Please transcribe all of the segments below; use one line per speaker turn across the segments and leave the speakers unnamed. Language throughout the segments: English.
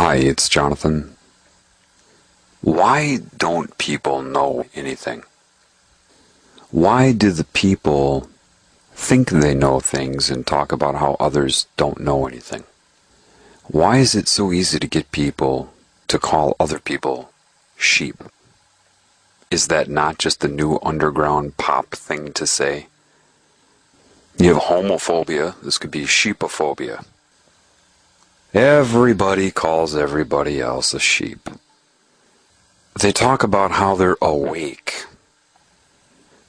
Hi, it's Jonathan. Why don't people know anything? Why do the people think they know things and talk about how others don't know anything? Why is it so easy to get people to call other people sheep? Is that not just the new underground pop thing to say? You have homophobia, this could be sheepophobia. Everybody calls everybody else a sheep. They talk about how they're awake.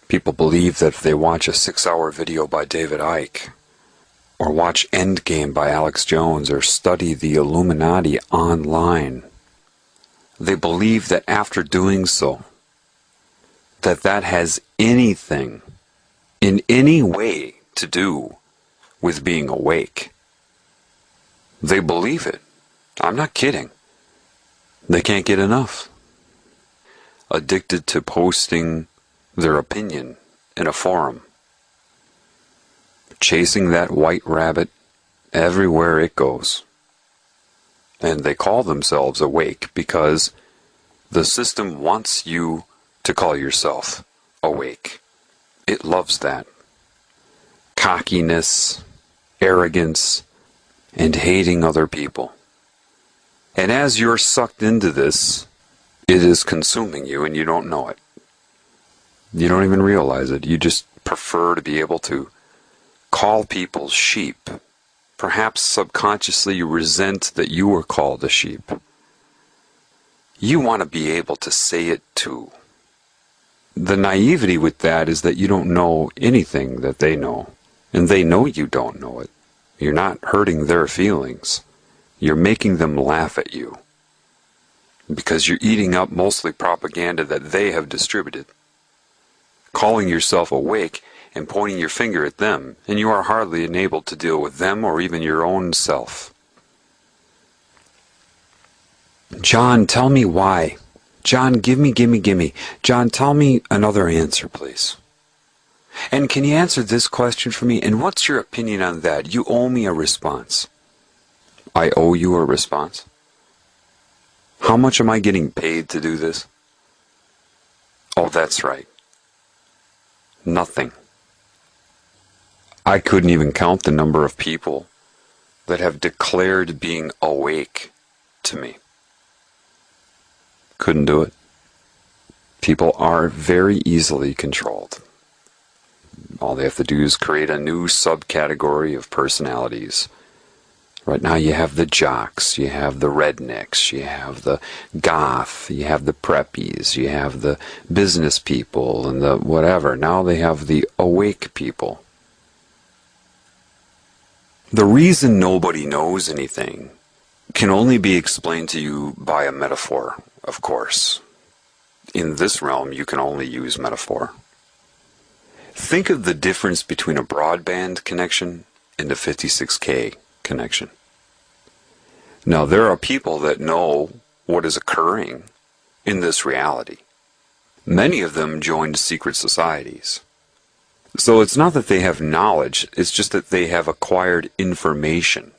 People believe that if they watch a 6-hour video by David Icke, or watch Endgame by Alex Jones, or study the Illuminati online, they believe that after doing so, that has anything, in any way, to do with being awake. They believe it. I'm not kidding. They can't get enough. Addicted to posting their opinion in a forum. Chasing that white rabbit everywhere it goes. And they call themselves awake because the system wants you to call yourself awake. It loves that. Cockiness, arrogance, and hating other people. And as you're sucked into this, it is consuming you and you don't know it. You don't even realize it. You just prefer to be able to call people sheep. Perhaps subconsciously you resent that you were called a sheep. You want to be able to say it too. The naivety with that is that you don't know anything that they know. And they know you don't know it. You're not hurting their feelings. You're making them laugh at you. Because you're eating up mostly propaganda that they have distributed. Calling yourself awake and pointing your finger at them, and you are hardly enabled to deal with them or even your own self. John, tell me why. John, give me. John, tell me another answer, please. And can you answer this question for me? And what's your opinion on that? You owe me a response. I owe you a response? How much am I getting paid to do this? Oh, that's right. Nothing. I couldn't even count the number of people that have declared being awake to me. Couldn't do it. People are very easily controlled. All they have to do is create a new subcategory of personalities. Right now you have the jocks, you have the rednecks, you have the goth, you have the preppies, you have the business people and the whatever. Now they have the awake people. The reason nobody knows anything can only be explained to you by a metaphor, of course. In this realm you can only use metaphor. Think of the difference between a broadband connection and a 56K connection. Now, there are people that know what is occurring in this reality. Many of them joined secret societies. So it's not that they have knowledge, it's just that they have acquired information.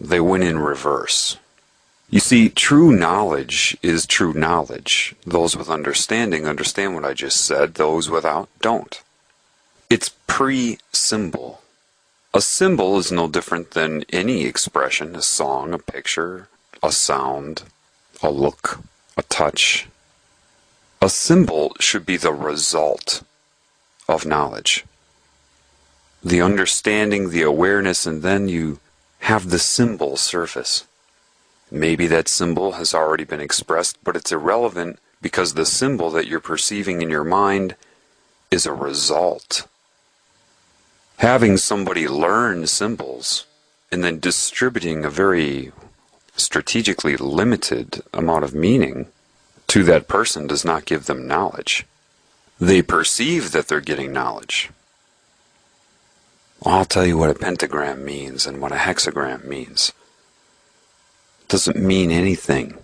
They went in reverse. You see, true knowledge is true knowledge. Those with understanding understand what I just said, those without don't. It's pre-symbol. A symbol is no different than any expression, a song, a picture, a sound, a look, a touch. A symbol should be the result of knowledge. The understanding, the awareness, and then you have the symbol surface. Maybe that symbol has already been expressed, but it's irrelevant because the symbol that you're perceiving in your mind is a result. Having somebody learn symbols and then distributing a very strategically limited amount of meaning to that person does not give them knowledge. They perceive that they're getting knowledge. I'll tell you what a pentagram means and what a hexagram means. It doesn't mean anything.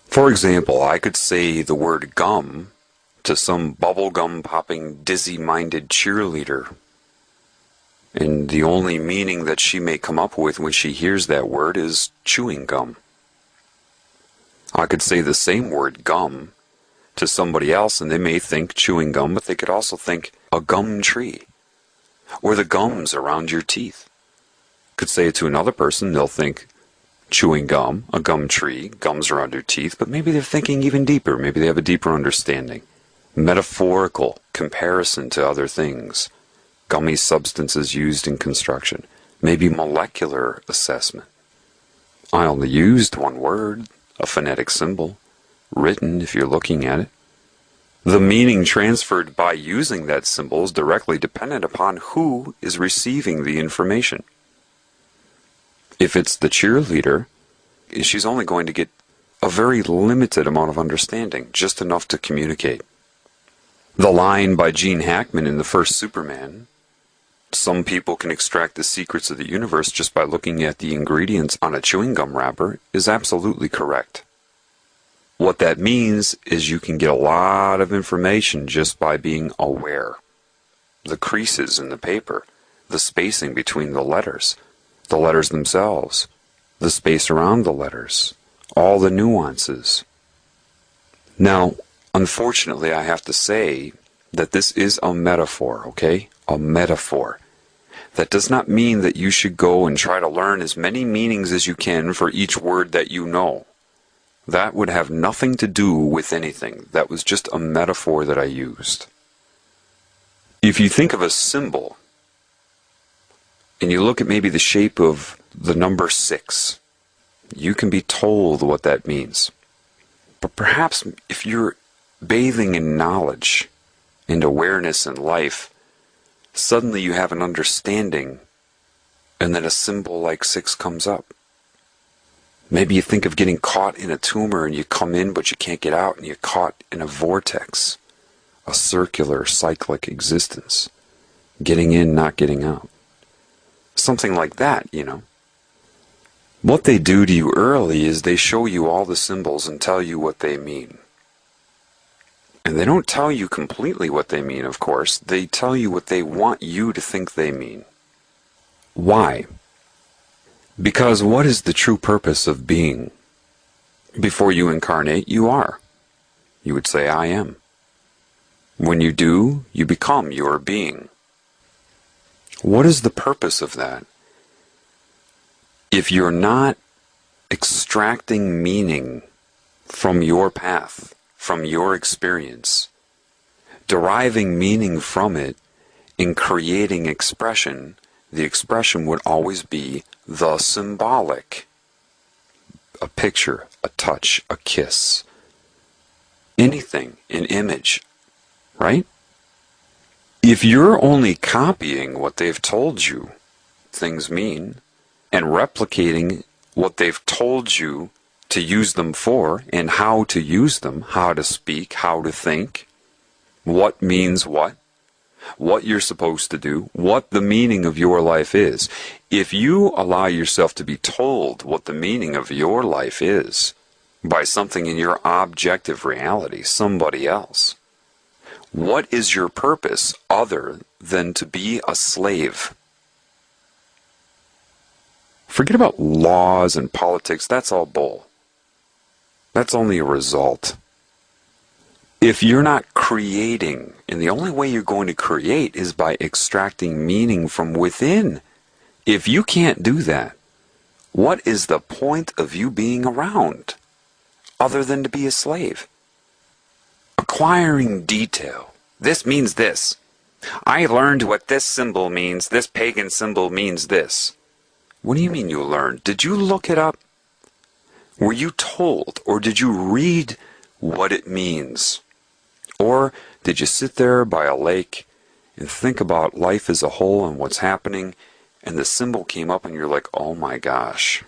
For example, I could say the word gum to some bubblegum popping dizzy-minded cheerleader And the only meaning that she may come up with when she hears that word is chewing gum. I could say the same word, gum, to somebody else and they may think chewing gum, but they could also think a gum tree, or the gums around your teeth. Could say it to another person, they'll think chewing gum, a gum tree, gums around your teeth, but maybe they're thinking even deeper. Maybe they have a deeper understanding. Metaphorical comparison to other things. Gummy substances used in construction. Maybe molecular assessment. I only used one word, a phonetic symbol, written if you're looking at it. The meaning transferred by using that symbol is directly dependent upon who is receiving the information. If it's the cheerleader, she's only going to get a very limited amount of understanding, just enough to communicate. The line by Gene Hackman in the first Superman, some people can extract the secrets of the universe just by looking at the ingredients on a chewing gum wrapper, is absolutely correct. What that means is you can get a lot of information just by being aware. The creases in the paper, the spacing between the letters themselves, the space around the letters, all the nuances. Now, unfortunately, I have to say that this is a metaphor, okay? A metaphor. That does not mean that you should go and try to learn as many meanings as you can for each word that you know. That would have nothing to do with anything. That was just a metaphor that I used. If you think of a symbol, and you look at maybe the shape of the number 6, you can be told what that means. But perhaps if you're bathing in knowledge and awareness in life, suddenly you have an understanding, and then a symbol like 6 comes up. Maybe you think of getting caught in a tumor and you come in but you can't get out and you're caught in a vortex, a circular, cyclic existence. Getting in, not getting out. Something like that, you know. What they do to you early is they show you all the symbols and tell you what they mean. And they don't tell you completely what they mean, of course. They tell you what they want you to think they mean. Why? Because what is the true purpose of being? Before you incarnate, you are. You would say, I am. When you do, you become your being. What is the purpose of that? If you're not extracting meaning from your path, from your experience, deriving meaning from it, in creating expression, the expression would always be the symbolic. A picture, a touch, a kiss, anything, an image, right? If you're only copying what they've told you things mean, and replicating what they've told you to use them for, and how to use them, how to speak, how to think, what means what you're supposed to do, what the meaning of your life is. If you allow yourself to be told what the meaning of your life is by something in your objective reality, somebody else, what is your purpose other than to be a slave? Forget about laws and politics, that's all bull. That's only a result. If you're not creating, and the only way you're going to create is by extracting meaning from within. If you can't do that, what is the point of you being around other than to be a slave? Acquiring detail. This means this. I learned what this symbol means. This pagan symbol means this. What do you mean you learned? Did you look it up? Were you told, or did you read what it means? Or did you sit there by a lake and think about life as a whole and what's happening, and the symbol came up and you're like, oh my gosh.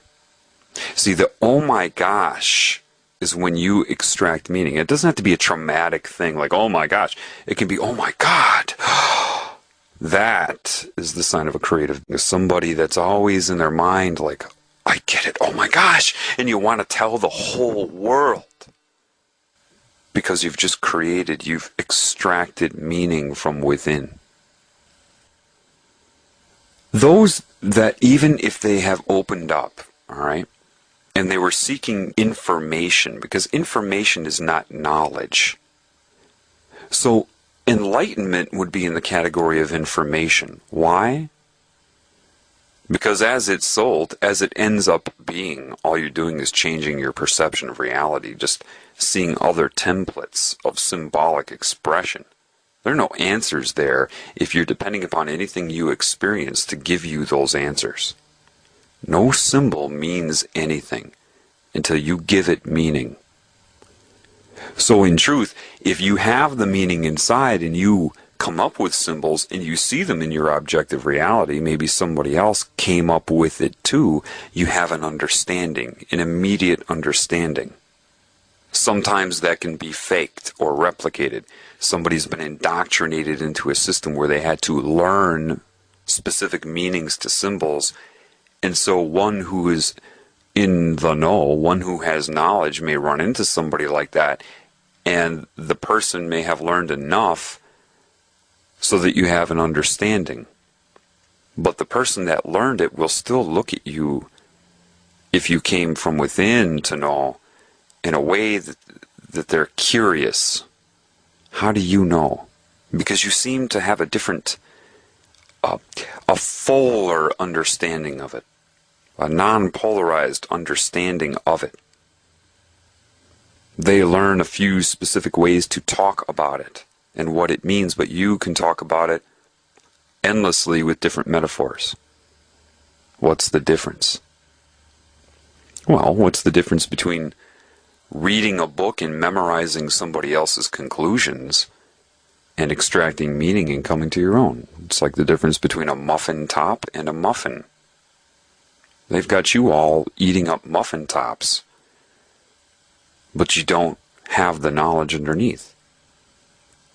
See, the oh my gosh is when you extract meaning. It doesn't have to be a traumatic thing like, oh my gosh. It can be, oh my God. That is the sign of a creative. Somebody that's always in their mind like, I get it, oh my gosh. And you want to tell the whole world. Because you've just created, you've extracted meaning from within. Those that even if they have opened up, all right, and they were seeking information, because information is not knowledge. So enlightenment would be in the category of information. Why? Because as it's sold, as it ends up being, all you're doing is changing your perception of reality, just seeing other templates of symbolic expression. There are no answers there if you're depending upon anything you experience to give you those answers. No symbol means anything until you give it meaning. So in truth, if you have the meaning inside and you come up with symbols and you see them in your objective reality, maybe somebody else came up with it too, you have an understanding, an immediate understanding. Sometimes that can be faked or replicated. Somebody's been indoctrinated into a system where they had to learn specific meanings to symbols, and so one who is in the know, one who has knowledge may run into somebody like that, and the person may have learned enough so that you have an understanding. But the person that learned it will still look at you, if you came from within to know, in a way that they're curious. How do you know? Because you seem to have a different, a fuller understanding of it, a non-polarized understanding of it. They learn a few specific ways to talk about it and what it means, but you can talk about it endlessly with different metaphors. What's the difference? Well, what's the difference between reading a book and memorizing somebody else's conclusions and extracting meaning and coming to your own? It's like the difference between a muffin top and a muffin. They've got you all eating up muffin tops, but you don't have the knowledge underneath.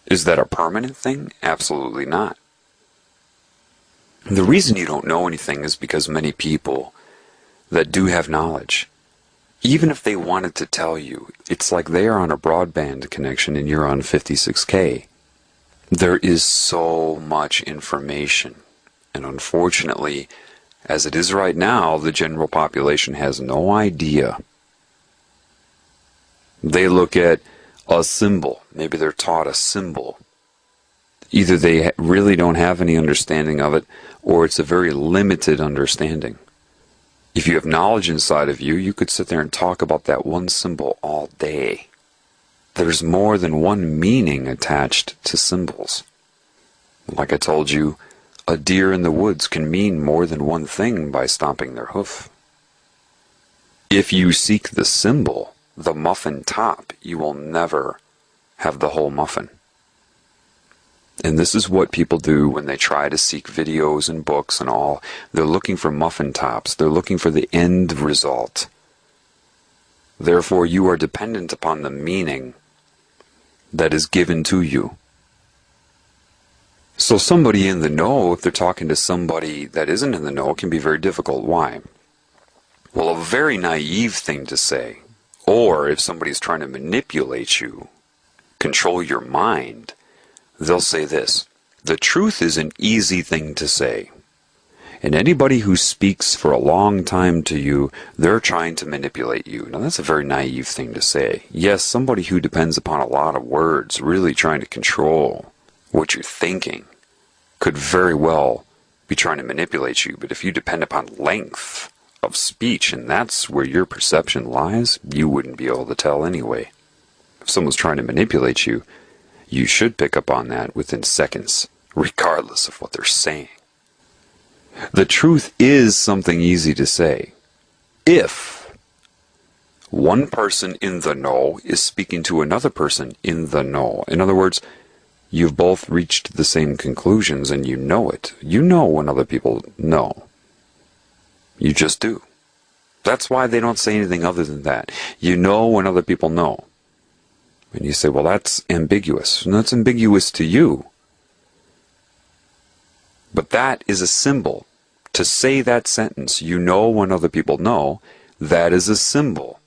Is that a permanent thing? Absolutely not. The reason you don't know anything is because many people that do have knowledge, even if they wanted to tell you, it's like they are on a broadband connection and you're on 56K. There is so much information, and unfortunately, as it is right now, the general population has no idea. They look at a symbol. Maybe they're taught a symbol. Either they really don't have any understanding of it, or it's a very limited understanding. If you have knowledge inside of you, you could sit there and talk about that one symbol all day. There's more than one meaning attached to symbols. Like I told you, a deer in the woods can mean more than one thing by stomping their hoof. If you seek the symbol, the muffin top, you will never have the whole muffin. And this is what people do when they try to seek videos and books and all. They're looking for muffin tops. They're looking for the end result. Therefore, you are dependent upon the meaning that is given to you. So somebody in the know, if they're talking to somebody that isn't in the know, it can be very difficult. Why? Well, a very naive thing to say, or if somebody's trying to manipulate you, control your mind, they'll say this: the truth is an easy thing to say. And anybody who speaks for a long time to you, they're trying to manipulate you. Now, that's a very naive thing to say. Yes, somebody who depends upon a lot of words, really trying to control what you're thinking, could very well be trying to manipulate you. But if you depend upon length of speech, and that's where your perception lies, you wouldn't be able to tell anyway. If someone's trying to manipulate you, you should pick up on that within seconds, regardless of what they're saying. The truth is something easy to say. If one person in the know is speaking to another person in the know, in other words, you've both reached the same conclusions and you know it. You know when other people know. You just do. That's why they don't say anything other than that. You know when other people know. And you say, well, that's ambiguous. And that's ambiguous to you. But that is a symbol. To say that sentence, you know when other people know, that is a symbol.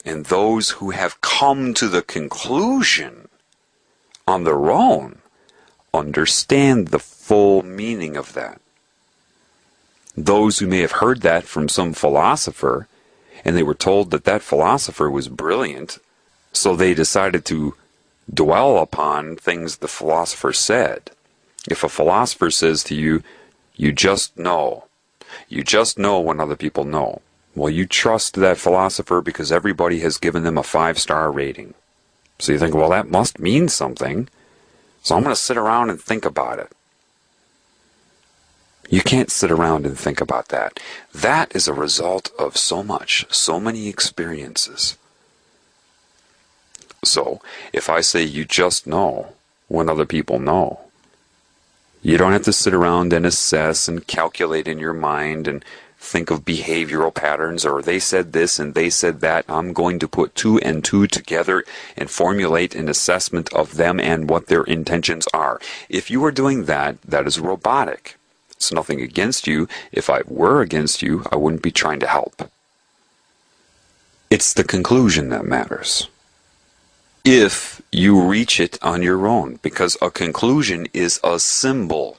And those who have come to the conclusion on their own understand the full meaning of that. Those who may have heard that from some philosopher, and they were told that that philosopher was brilliant, so they decided to dwell upon things the philosopher said. If a philosopher says to you, you just know when other people know. Well, you trust that philosopher because everybody has given them a 5-star rating. So you think, well, that must mean something, so I'm going to sit around and think about it. You can't sit around and think about that. That is a result of so many experiences. So, if I say you just know when other people know, you don't have to sit around and assess and calculate in your mind and think of behavioral patterns, or they said this and they said that. I'm going to put 2 and 2 together and formulate an assessment of them and what their intentions are. If you are doing that, that is robotic. It's nothing against you. If I were against you, I wouldn't be trying to help. It's the conclusion that matters. If you reach it on your own, because a conclusion is a symbol.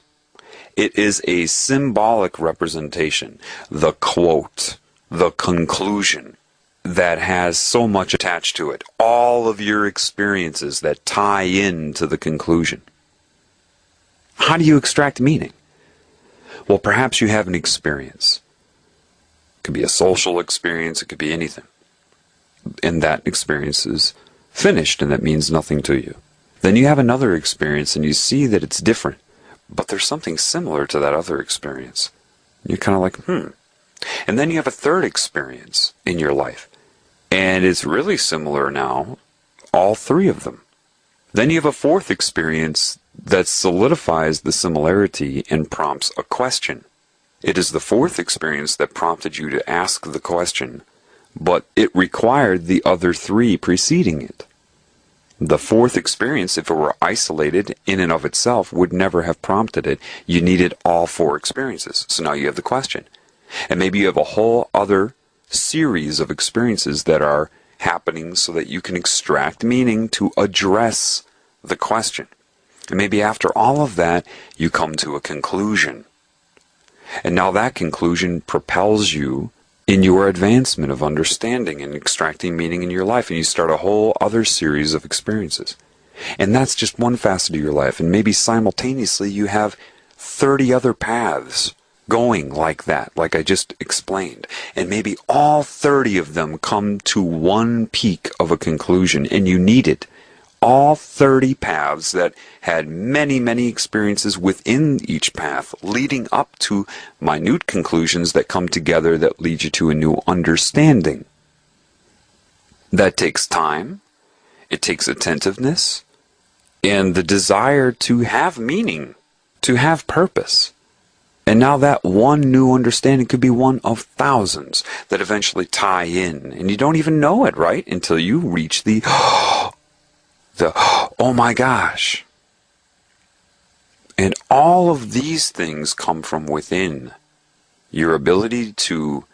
It is a symbolic representation. The quote, the conclusion, that has so much attached to it. All of your experiences that tie into the conclusion. How do you extract meaning? Well, perhaps you have an experience. It could be a social experience, it could be anything. And that experience is finished, and that means nothing to you. Then you have another experience, and you see that it's different, but there's something similar to that other experience. You're kind of like, And then you have a third experience in your life, and it's really similar now, all 3 of them. Then you have a fourth experience that solidifies the similarity and prompts a question. It is the fourth experience that prompted you to ask the question, but it required the other 3 preceding it. The fourth experience, if it were isolated in and of itself, would never have prompted it. You needed all 4 experiences. So now you have the question. And maybe you have a whole other series of experiences that are happening so that you can extract meaning to address the question. And maybe after all of that, you come to a conclusion. And now that conclusion propels you in your advancement of understanding and extracting meaning in your life. And you start a whole other series of experiences. And that's just one facet of your life. And maybe simultaneously you have 30 other paths going like that, like I just explained. And maybe all 30 of them come to one peak of a conclusion, and you need it. All 30 paths that had many, many experiences within each path, leading up to minute conclusions that come together that lead you to a new understanding. That takes time, it takes attentiveness, and the desire to have meaning, to have purpose. And now that one new understanding could be one of thousands that eventually tie in, and you don't even know it, right? Until you reach the oh my gosh. And all of these things come from within. Your ability to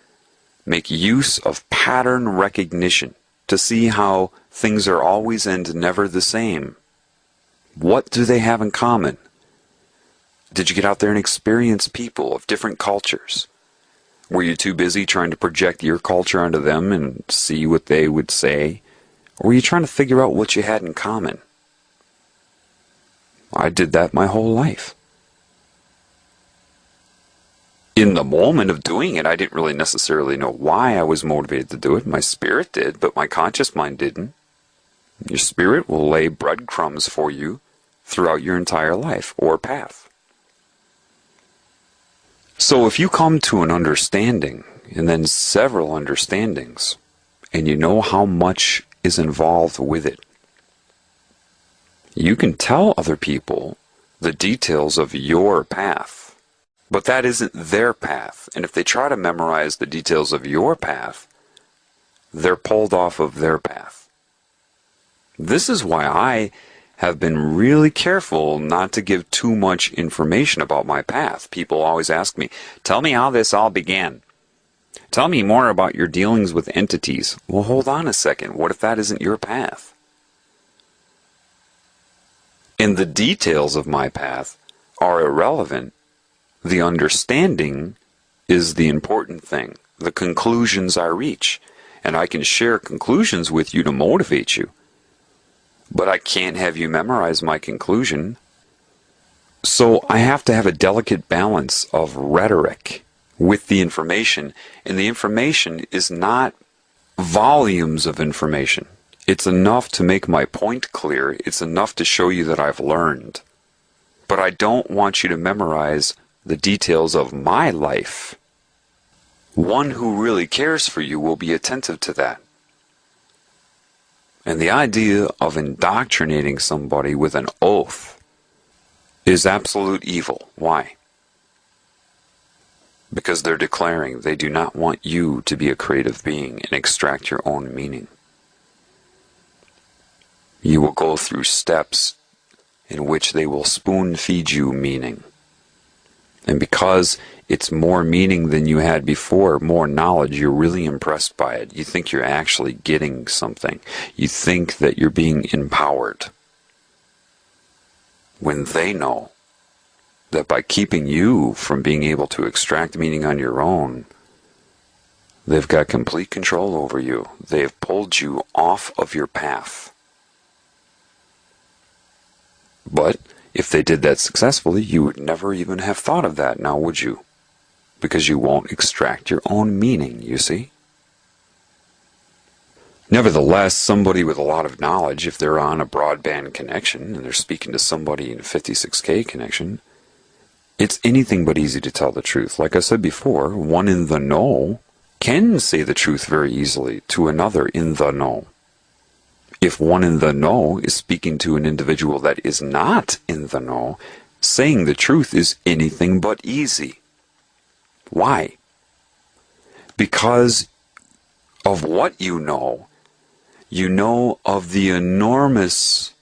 make use of pattern recognition, to see how things are always and never the same. What do they have in common? Did you get out there and experience people of different cultures? Were you too busy trying to project your culture onto them and see what they would say? Or were you trying to figure out what you had in common? I did that my whole life. In the moment of doing it, I didn't really necessarily know why I was motivated to do it. My spirit did, but my conscious mind didn't. Your spirit will lay breadcrumbs for you throughout your entire life or path. So if you come to an understanding, and then several understandings, and you know how much is involved with it, you can tell other people the details of your path, but that isn't their path. And if they try to memorize the details of your path, they're pulled off of their path. This is why I have been really careful not to give too much information about my path. People always ask me, tell me how this all began. Tell me more about your dealings with entities. Well, hold on a second. What if that isn't your path? And the details of my path are irrelevant. The understanding is the important thing, the conclusions I reach. And I can share conclusions with you to motivate you. But I can't have you memorize my conclusion. So I have to have a delicate balance of rhetoric with the information. And the information is not volumes of information. It's enough to make my point clear. It's enough to show you that I've learned. But I don't want you to memorize the details of my life. One who really cares for you will be attentive to that. And the idea of indoctrinating somebody with an oath is absolute evil. Why? Because they're declaring they do not want you to be a creative being and extract your own meaning. You will go through steps in which they will spoon-feed you meaning. And because it's more meaning than you had before, more knowledge, you're really impressed by it. You think you're actually getting something. You think that you're being empowered. When they know that by keeping you from being able to extract meaning on your own, they've got complete control over you. They've pulled you off of your path. But if they did that successfully, you would never even have thought of that, now would you? Because you won't extract your own meaning, you see? Nevertheless, somebody with a lot of knowledge, if they're on a broadband connection and they're speaking to somebody in a 56K connection, it's anything but easy to tell the truth. Like I said before, one in the know can say the truth very easily to another in the know. If one in the know is speaking to an individual that is not in the know, saying the truth is anything but easy. Why? Because of what you know of the enormous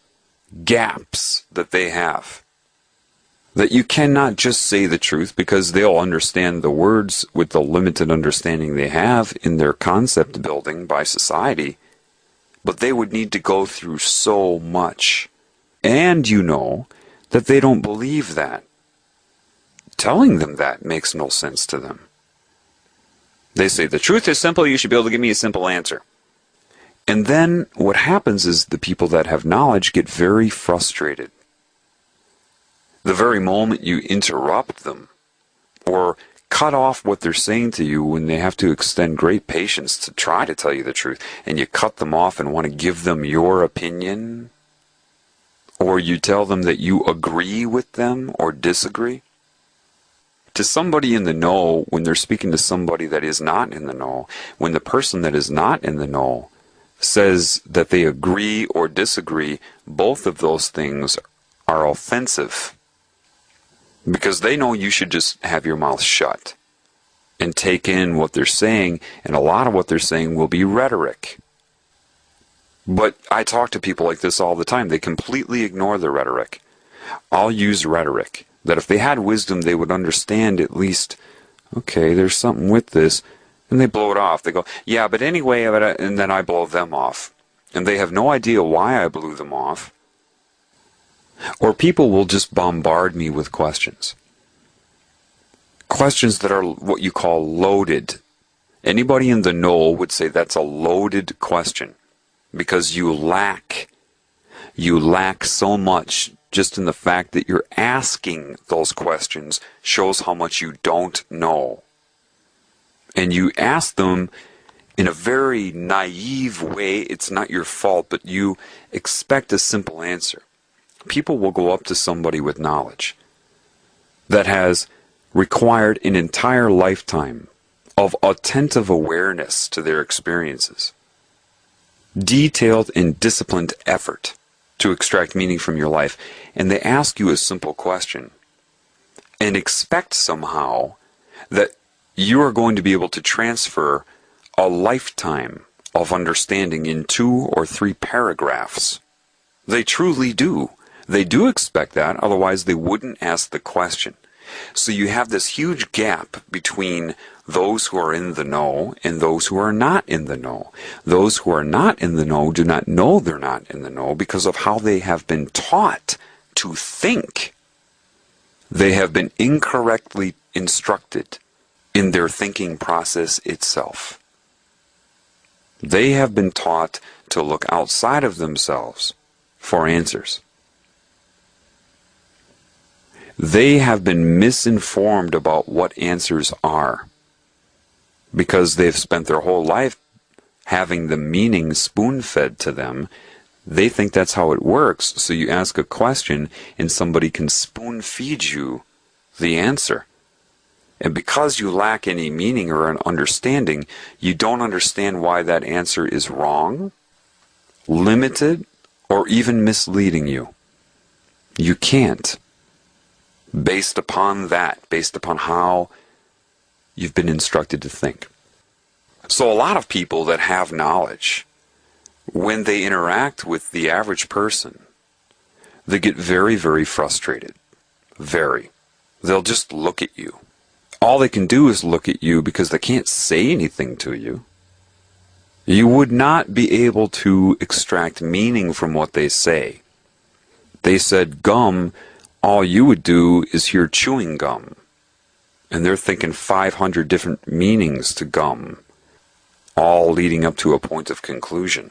gaps that they have. That you cannot just say the truth because they'll understand the words with the limited understanding they have in their concept building by society. But they would need to go through so much. And you know that they don't believe that. Telling them that makes no sense to them. They say, the truth is simple, you should be able to give me a simple answer. And then what happens is the people that have knowledge get very frustrated. The very moment you interrupt them or cut off what they're saying to you when they have to extend great patience to try to tell you the truth, and you cut them off and want to give them your opinion, or you tell them that you agree with them or disagree. To somebody in the know, when they're speaking to somebody that is not in the know, when the person that is not in the know says that they agree or disagree, both of those things are offensive. Because they know you should just have your mouth shut and take in what they're saying, and a lot of what they're saying will be rhetoric. But I talk to people like this all the time. They completely ignore the rhetoric. I'll use rhetoric. That if they had wisdom, they would understand at least, okay, there's something with this, and they blow it off. They go, yeah, but anyway, and then I blow them off. And they have no idea why I blew them off. Or people will just bombard me with questions. Questions that are what you call loaded. Anybody in the know would say that's a loaded question. Because you lack so much just in the fact that you're asking those questions shows how much you don't know. And you ask them in a very naive way. It's not your fault, but you expect a simple answer. People will go up to somebody with knowledge that has required an entire lifetime of attentive awareness to their experiences, detailed and disciplined effort to extract meaning from your life, and they ask you a simple question and expect somehow that you are going to be able to transfer a lifetime of understanding in 2 or 3 paragraphs. They truly do. They do expect that, otherwise they wouldn't ask the question. So you have this huge gap between those who are in the know and those who are not in the know. Those who are not in the know do not know they're not in the know because of how they have been taught to think. They have been incorrectly instructed. in their thinking process itself. They have been taught to look outside of themselves for answers. They have been misinformed about what answers are because they've spent their whole life having the meaning spoon-fed to them. They think that's how it works, so you ask a question and somebody can spoon-feed you the answer. And because you lack any meaning or an understanding, you don't understand why that answer is wrong, limited, or even misleading you. You can't. Based upon that, based upon how you've been instructed to think. So a lot of people that have knowledge, when they interact with the average person, they get very, very frustrated. Very. They'll just look at you. All they can do is look at you because they can't say anything to you. You would not be able to extract meaning from what they say. They said gum, all you would do is hear chewing gum. And they're thinking 500 different meanings to gum, all leading up to a point of conclusion.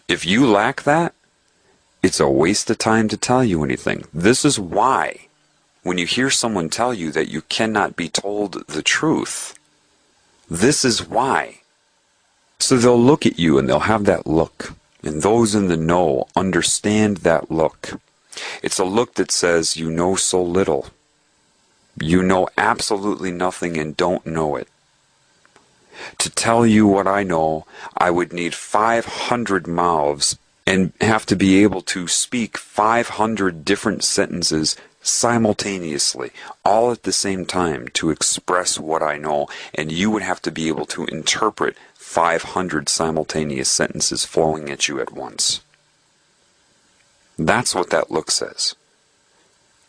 If you lack that, it's a waste of time to tell you anything. This is why, when you hear someone tell you that you cannot be told the truth, this is why. So they'll look at you and they'll have that look. And those in the know understand that look. It's a look that says, you know so little. You know absolutely nothing and don't know it. To tell you what I know, I would need 500 mouths and have to be able to speak 500 different sentences simultaneously, all at the same time, to express what I know, and you would have to be able to interpret 500 simultaneous sentences flowing at you at once. That's what that look says.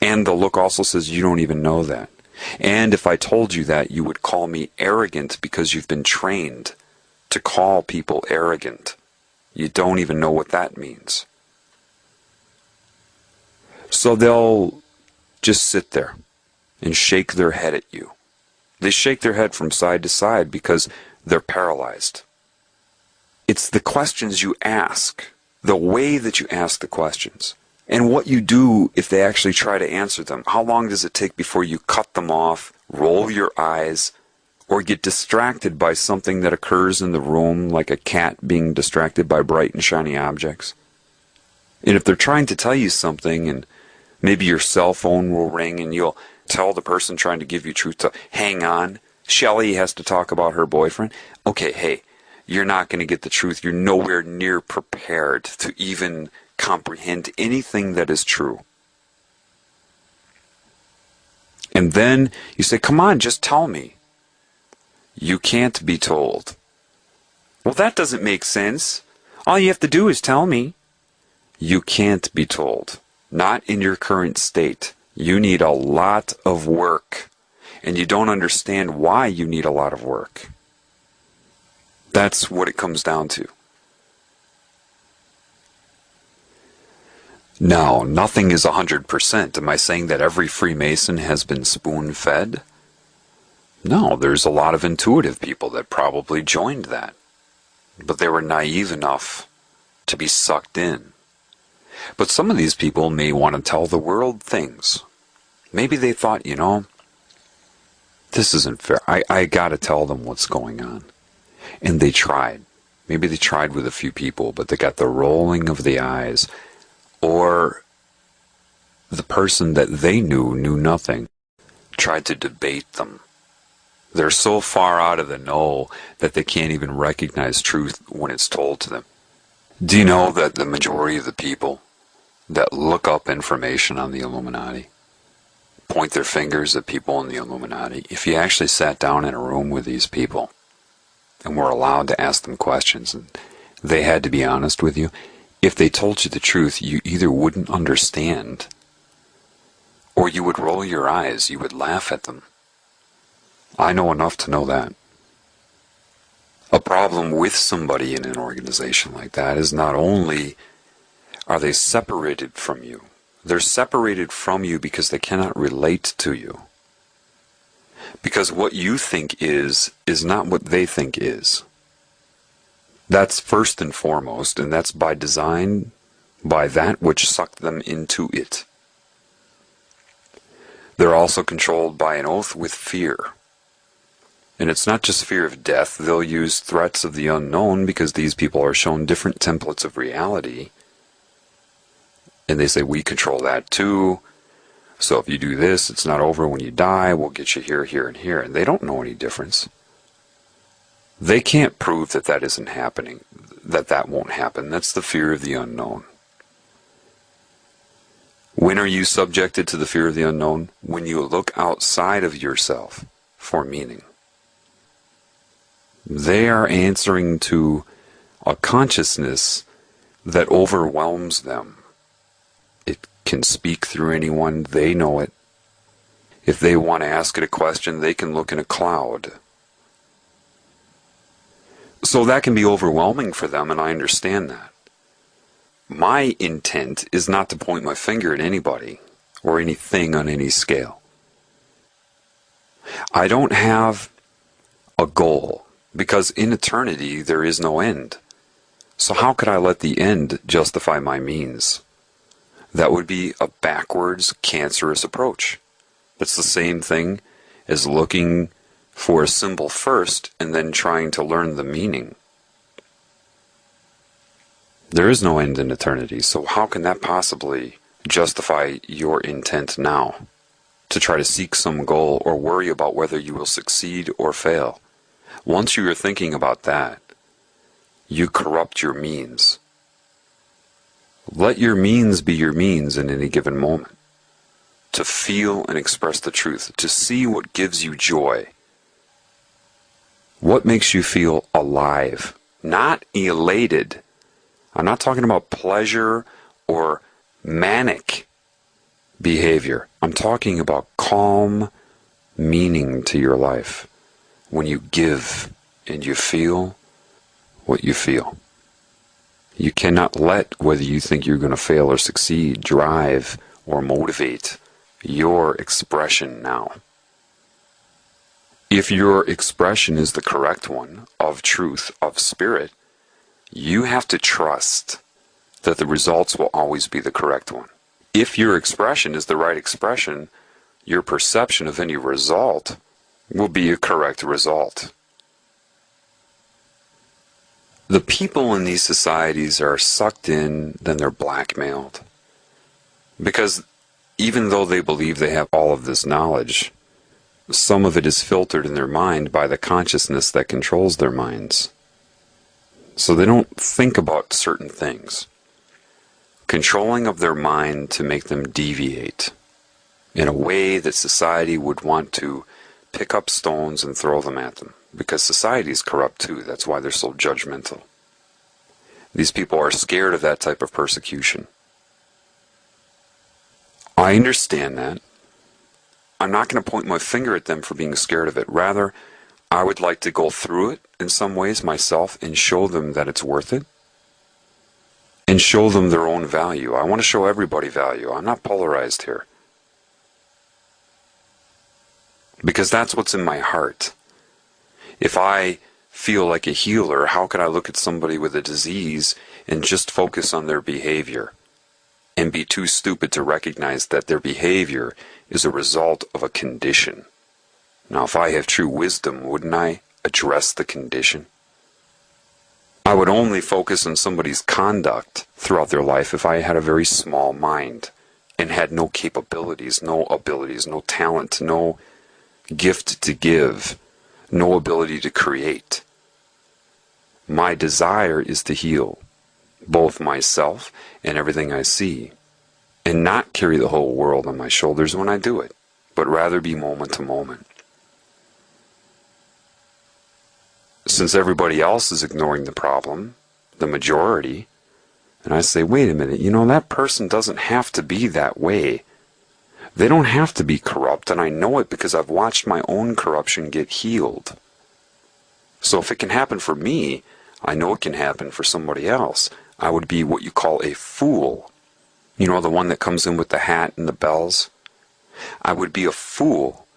And the look also says you don't even know that. And if I told you that, you would call me arrogant because you've been trained to call people arrogant. You don't even know what that means. So they'll just sit there and shake their head at you. They shake their head from side to side because they're paralyzed. It's the questions you ask, the way that you ask the questions, and what you do if they actually try to answer them. How long does it take before you cut them off, roll your eyes, or get distracted by something that occurs in the room, like a cat being distracted by bright and shiny objects? And if they're trying to tell you something, and maybe your cell phone will ring and you'll tell the person trying to give you truth to hang on, Shelley has to talk about her boyfriend. Okay, hey, you're not going to get the truth. You're nowhere near prepared to even comprehend anything that is true. And then you say, come on, just tell me. You can't be told. Well, that doesn't make sense. All you have to do is tell me. You can't be told. Not in your current state. You need a lot of work. And you don't understand why you need a lot of work. That's what it comes down to. Now, nothing is 100%. Am I saying that every Freemason has been spoon-fed? No, there's a lot of intuitive people that probably joined that. But they were naive enough to be sucked in. But some of these people may want to tell the world things. Maybe they thought, you know, this isn't fair. I gotta tell them what's going on. And they tried. Maybe they tried with a few people, but they got the rolling of the eyes. Or the person that they knew nothing, tried to debate them. They're so far out of the know that they can't even recognize truth when it's told to them. Do you know that the majority of the people that look up information on the Illuminati point their fingers at people in the Illuminati? If you actually sat down in a room with these people and were allowed to ask them questions and they had to be honest with you, if they told you the truth, you either wouldn't understand or you would roll your eyes, you would laugh at them. I know enough to know that. A problem with somebody in an organization like that is not only are they separated from you, they're separated from you because they cannot relate to you. Because what you think is not what they think is. That's first and foremost, and that's by design, by that which sucked them into it. They're also controlled by an oath with fear. And it's not just fear of death. They'll use threats of the unknown because these people are shown different templates of reality. And they say, we control that too. So if you do this, it's not over when you die. We'll get you here, here, and here. And they don't know any difference. They can't prove that that isn't happening, that that won't happen. That's the fear of the unknown. When are you subjected to the fear of the unknown? When you look outside of yourself for meaning. They are answering to a consciousness that overwhelms them. It can speak through anyone. They know it. If they want to ask it a question, they can look in a cloud. So that can be overwhelming for them, and I understand that. My intent is not to point my finger at anybody or anything on any scale. I don't have a goal, because in eternity there is no end. So how could I let the end justify my means? That would be a backwards, cancerous approach. That's the same thing as looking for a symbol first and then trying to learn the meaning. There is no end in eternity, so how can that possibly justify your intent now? To try to seek some goal or worry about whether you will succeed or fail. Once you are thinking about that, you corrupt your means. Let your means be your means in any given moment. To feel and express the truth, to see what gives you joy. What makes you feel alive, not elated. I'm not talking about pleasure or manic behavior. I'm talking about calm meaning to your life. When you give and you feel what you feel. You cannot let whether you think you're going to fail or succeed drive or motivate your expression now. If your expression is the correct one, of truth, of spirit, you have to trust that the results will always be the correct one. If your expression is the right expression, your perception of any result will be a correct result. The people in these societies are sucked in, then they're blackmailed. Because even though they believe they have all of this knowledge, some of it is filtered in their mind by the consciousness that controls their minds. So they don't think about certain things. Controlling of their mind to make them deviate in a way that society would want to pick up stones and throw them at them. Because society is corrupt too. That's why they're so judgmental. These people are scared of that type of persecution. I understand that. I'm not going to point my finger at them for being scared of it. Rather, I would like to go through it in some ways myself and show them that it's worth it. And show them their own value. I want to show everybody value. I'm not polarized here. Because that's what's in my heart. If I feel like a healer, how can I look at somebody with a disease and just focus on their behavior and be too stupid to recognize that their behavior is a result of a condition? Now, if I have true wisdom, wouldn't I address the condition? I would only focus on somebody's conduct throughout their life if I had a very small mind and had no capabilities, no abilities, no talent, no gift to give, no ability to create. My desire is to heal both myself and everything I see, and not carry the whole world on my shoulders when I do it, but rather be moment to moment. Since everybody else is ignoring the problem, the majority, and I say, wait a minute, that person doesn't have to be that way. They don't have to be corrupt, and I know it because I've watched my own corruption get healed. So if it can happen for me, I know it can happen for somebody else. I would be what you call a fool. The one that comes in with the hat and the bells? I would be a fool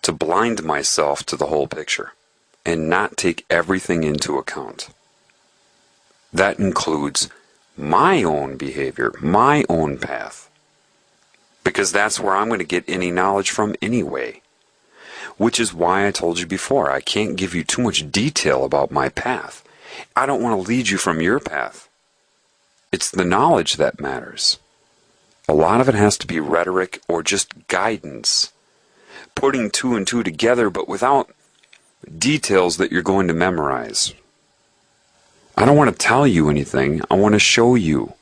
to blind myself to the whole picture and not take everything into account. That includes my own behavior, my own path, because that's where I'm going to get any knowledge from anyway. Which is why I told you before, I can't give you too much detail about my path. I don't want to lead you from your path. It's the knowledge that matters. A lot of it has to be rhetoric or just guidance, putting two and two together, but without details that you're going to memorize. I don't want to tell you anything, I want to show you.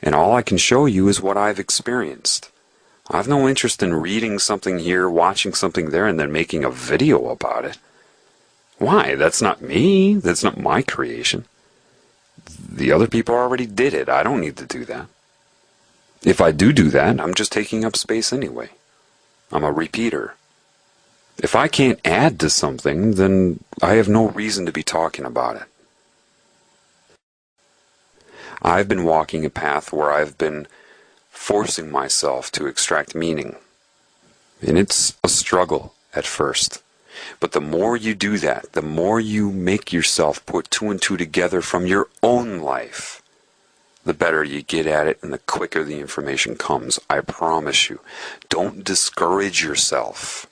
And all I can show you is what I've experienced. I have no interest in reading something here, watching something there, and then making a video about it. Why? That's not me. That's not my creation. The other people already did it. I don't need to do that. If I do that, I'm just taking up space anyway. I'm a repeater. If I can't add to something, then I have no reason to be talking about it. I've been walking a path where I've been forcing myself to extract meaning. And it's a struggle at first. But the more you do that, the more you make yourself put two and two together from your own life, the better you get at it and the quicker the information comes. I promise you. Don't discourage yourself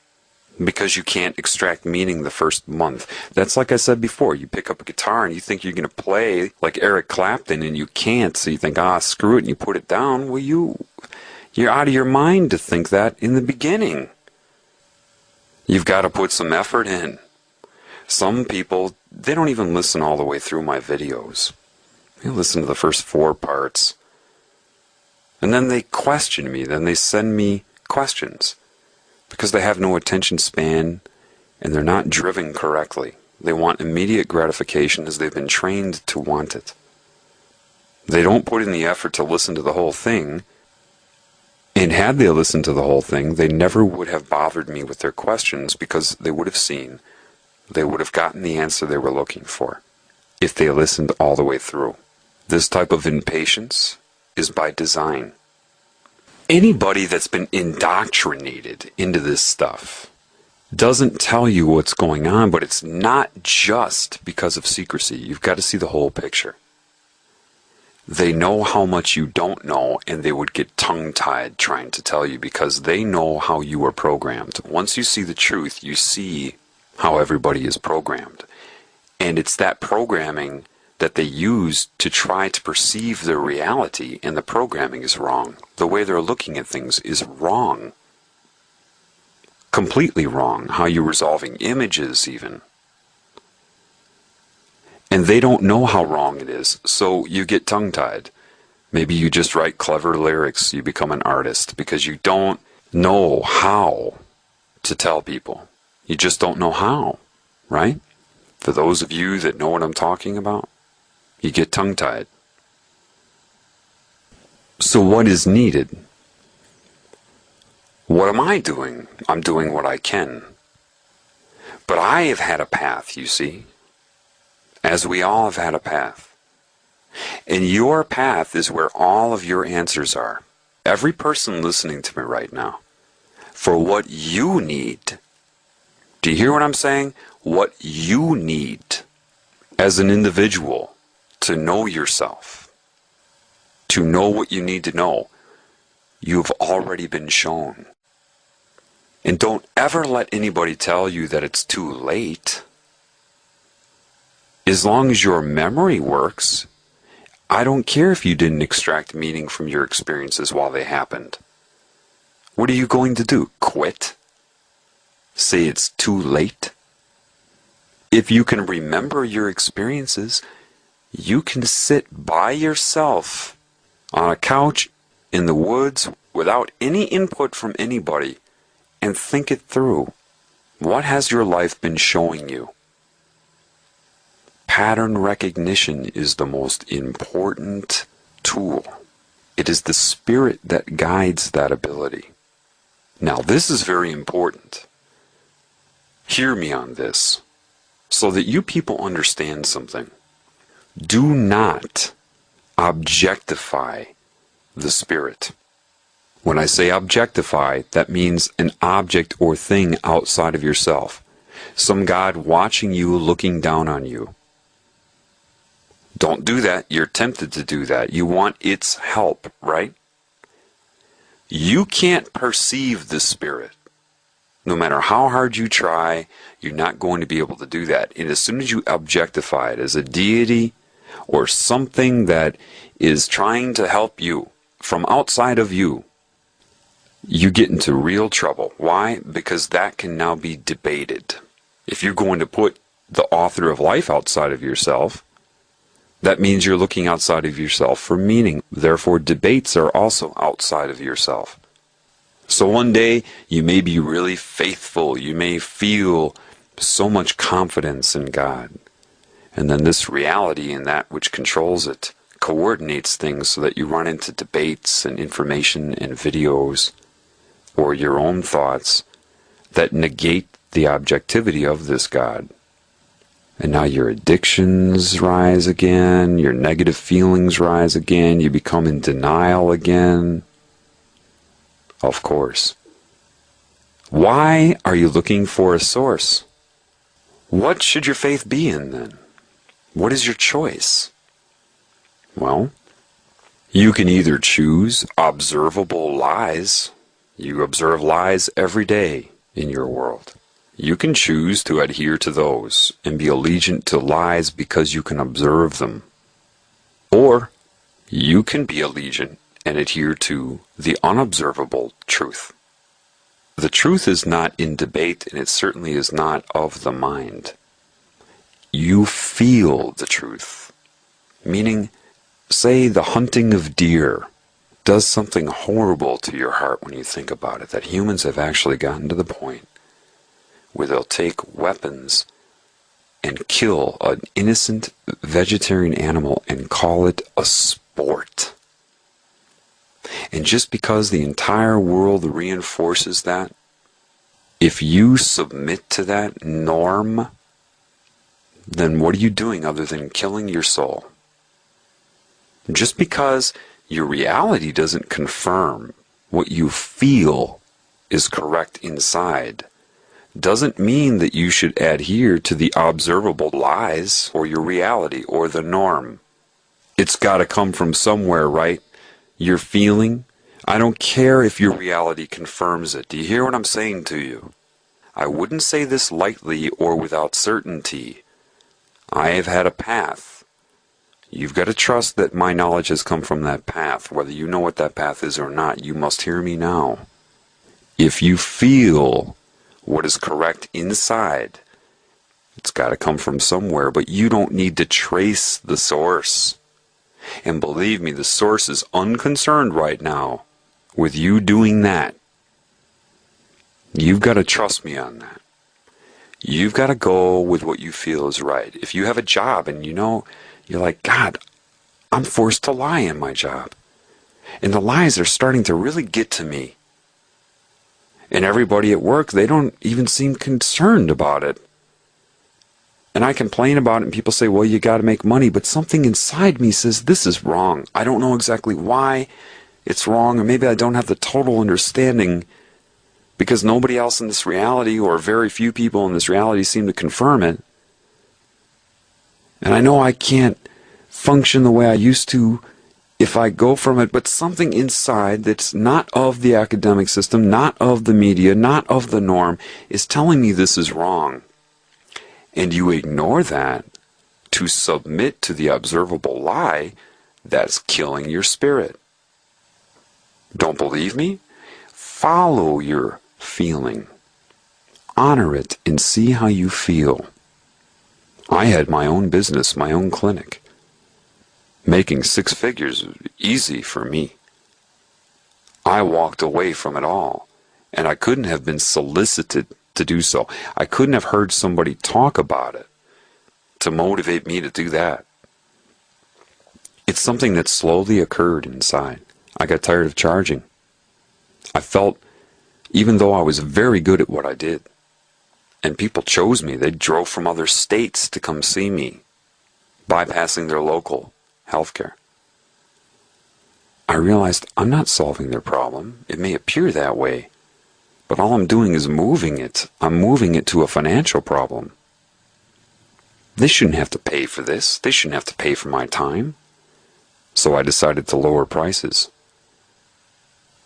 because you can't extract meaning the first month. That's like I said before. You pick up a guitar and you think you're going to play like Eric Clapton and you can't, so you think, screw it, and you put it down. Well, you're out of your mind to think that in the beginning. You've got to put some effort in. Some people, they don't even listen all the way through my videos. They listen to the first 4 parts. And then they question me. Then they send me questions. Because they have no attention span and they're not driven correctly. They want immediate gratification as they've been trained to want it. They don't put in the effort to listen to the whole thing. And had they listened to the whole thing, they never would have bothered me with their questions because they would have seen, they would have gotten the answer they were looking for if they listened all the way through. This type of impatience is by design. Anybody that's been indoctrinated into this stuff doesn't tell you what's going on, but it's not just because of secrecy. You've got to see the whole picture. They know how much you don't know, and they would get tongue-tied trying to tell you because they know how you are programmed. Once you see the truth, you see how everybody is programmed. And it's that programming that they use to try to perceive their reality, and the programming is wrong. The way they're looking at things is wrong. Completely wrong. How you're resolving images, even. And they don't know how wrong it is, so you get tongue-tied. Maybe you just write clever lyrics, you become an artist, because you don't know how to tell people. You just don't know how, right? For those of you that know what I'm talking about, you get tongue-tied. So what is needed? What am I doing? I'm doing what I can. But I have had a path, you see. As we all have had a path. And your path is where all of your answers are. Every person listening to me right now. For what you need. Do you hear what I'm saying? What you need as an individual to know yourself. To know what you need to know. You've already been shown. And don't ever let anybody tell you that it's too late. As long as your memory works, I don't care if you didn't extract meaning from your experiences while they happened. What are you going to do? Quit? Say it's too late? If you can remember your experiences, you can sit by yourself on a couch in the woods without any input from anybody and think it through. What has your life been showing you? Pattern recognition is the most important tool. It is the spirit that guides that ability. Now, this is very important. Hear me on this, so that you people understand something. Do not objectify the spirit. When I say objectify, that means an object or thing outside of yourself. Some God watching you, looking down on you. Don't do that. You're tempted to do that. You want its help, right? You can't perceive the Spirit. No matter how hard you try, you're not going to be able to do that. And as soon as you objectify it as a deity or something that is trying to help you from outside of you, you get into real trouble. Why? Because that can now be debated. If you're going to put the author of life outside of yourself, that means you're looking outside of yourself for meaning. Therefore, debates are also outside of yourself. So one day, you may be really faithful. You may feel so much confidence in God. And then this reality and that which controls it coordinates things so that you run into debates and information and videos or your own thoughts that negate the objectivity of this God. And now your addictions rise again, your negative feelings rise again, you become in denial again. Of course. Why are you looking for a source? What should your faith be in then? What is your choice? Well, you can either choose observable lies. You observe lies every day in your world. You can choose to adhere to those and be allegiant to lies because you can observe them. Or you can be allegiant and adhere to the unobservable truth. The truth is not in debate, and it certainly is not of the mind. You feel the truth. Meaning, say the hunting of deer does something horrible to your heart when you think about it, that humans have actually gotten to the point where they'll take weapons and kill an innocent vegetarian animal and call it a sport. And just because the entire world reinforces that, if you submit to that norm, then what are you doing other than killing your soul? Just because your reality doesn't confirm what you feel is correct inside, doesn't mean that you should adhere to the observable lies or your reality or the norm. It's got to come from somewhere, right? Your feeling. I don't care if your reality confirms it. Do you hear what I'm saying to you? I wouldn't say this lightly or without certainty. I have had a path. You've got to trust that my knowledge has come from that path. Whether you know what that path is or not, you must hear me now. If you feel what is correct inside, it's got to come from somewhere, but you don't need to trace the source. And believe me, the source is unconcerned right now with you doing that. You've got to trust me on that. You've got to go with what you feel is right. If you have a job and you know, you're like, God, I'm forced to lie in my job. And the lies are starting to really get to me. And everybody at work, they don't even seem concerned about it. And I complain about it and people say, well, you got to make money. But something inside me says, this is wrong. I don't know exactly why it's wrong, or maybe I don't have the total understanding because nobody else in this reality, or very few people in this reality, seem to confirm it. And I know I can't function the way I used to if I go from it, but something inside that's not of the academic system, not of the media, not of the norm, is telling me this is wrong. And you ignore that to submit to the observable lie, that's killing your spirit. Don't believe me? Follow your feeling. Honor it and see how you feel. I had my own business, my own clinic. Making 6 figures was easy for me. I walked away from it all, and I couldn't have been solicited to do so. I couldn't have heard somebody talk about it to motivate me to do that. It's something that slowly occurred inside. I got tired of charging. I felt, even though I was very good at what I did, and people chose me, they drove from other states to come see me, bypassing their local healthcare. I realized I'm not solving their problem. It may appear that way, but all I'm doing is moving it. I'm moving it to a financial problem. They shouldn't have to pay for this. They shouldn't have to pay for my time. So I decided to lower prices.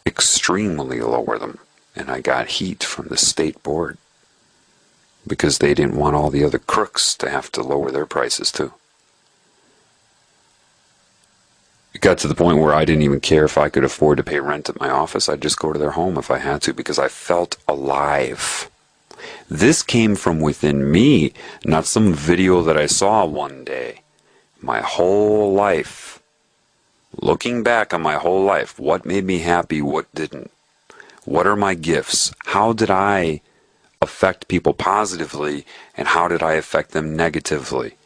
Extremely lower them. And I got heat from the state board because they didn't want all the other crooks to have to lower their prices too. It got to the point where I didn't even care if I could afford to pay rent at my office. I'd just go to their home if I had to because I felt alive. This came from within me, not some video that I saw one day. My whole life, looking back on my whole life, what made me happy, what didn't? What are my gifts? How did I affect people positively, and how did I affect them negatively?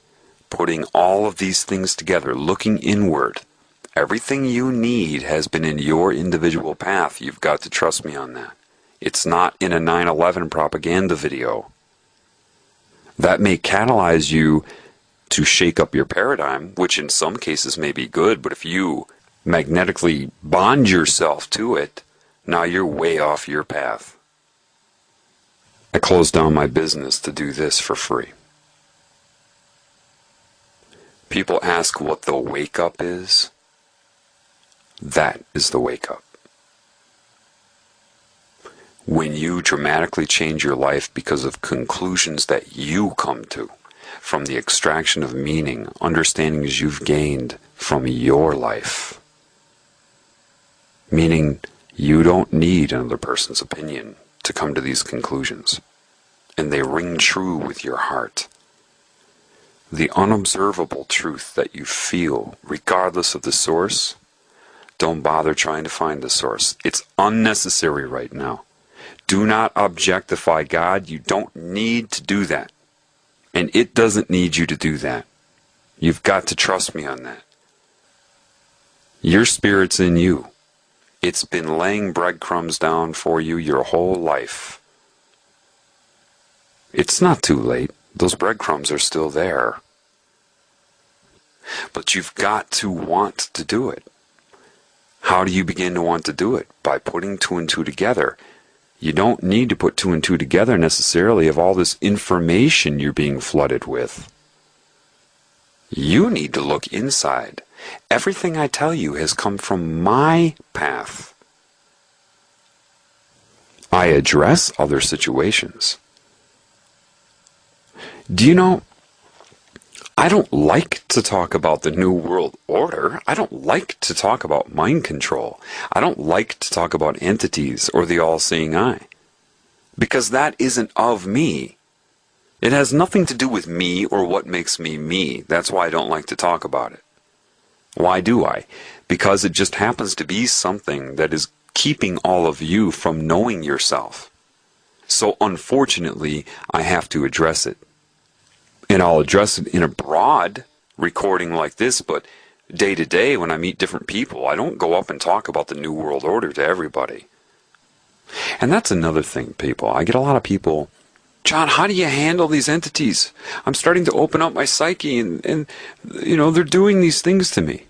Putting all of these things together, looking inward. Everything you need has been in your individual path. You've got to trust me on that. It's not in a 9/11 propaganda video. That may catalyze you to shake up your paradigm, which in some cases may be good, but if you magnetically bond yourself to it, now you're way off your path. I closed down my business to do this for free. People ask what the wake-up is. That is the wake-up. When you dramatically change your life because of conclusions that you come to, from the extraction of meaning, understandings you've gained from your life. Meaning, you don't need another person's opinion to come to these conclusions, and they ring true with your heart. The unobservable truth that you feel, regardless of the source, don't bother trying to find the source. It's unnecessary right now. Do not objectify God. You don't need to do that. And it doesn't need you to do that. You've got to trust me on that. Your spirit's in you. It's been laying breadcrumbs down for you your whole life. It's not too late. Those breadcrumbs are still there. But you've got to want to do it. How do you begin to want to do it? By putting two and two together. You don't need to put two and two together necessarily of all this information you're being flooded with. You need to look inside. Everything I tell you has come from my path. I address other situations. Do you know, I don't like to talk about the New World Order. I don't like to talk about mind control. I don't like to talk about entities or the all-seeing eye. Because that isn't of me. It has nothing to do with me or what makes me me. That's why I don't like to talk about it. Why do I? Because it just happens to be something that is keeping all of you from knowing yourself. So unfortunately, I have to address it. And I'll address it in a broad recording like this, but day to day when I meet different people, I don't go up and talk about the New World Order to everybody. And that's another thing, people. I get a lot of people, John, how do you handle these entities? I'm starting to open up my psyche and you know, they're doing these things to me.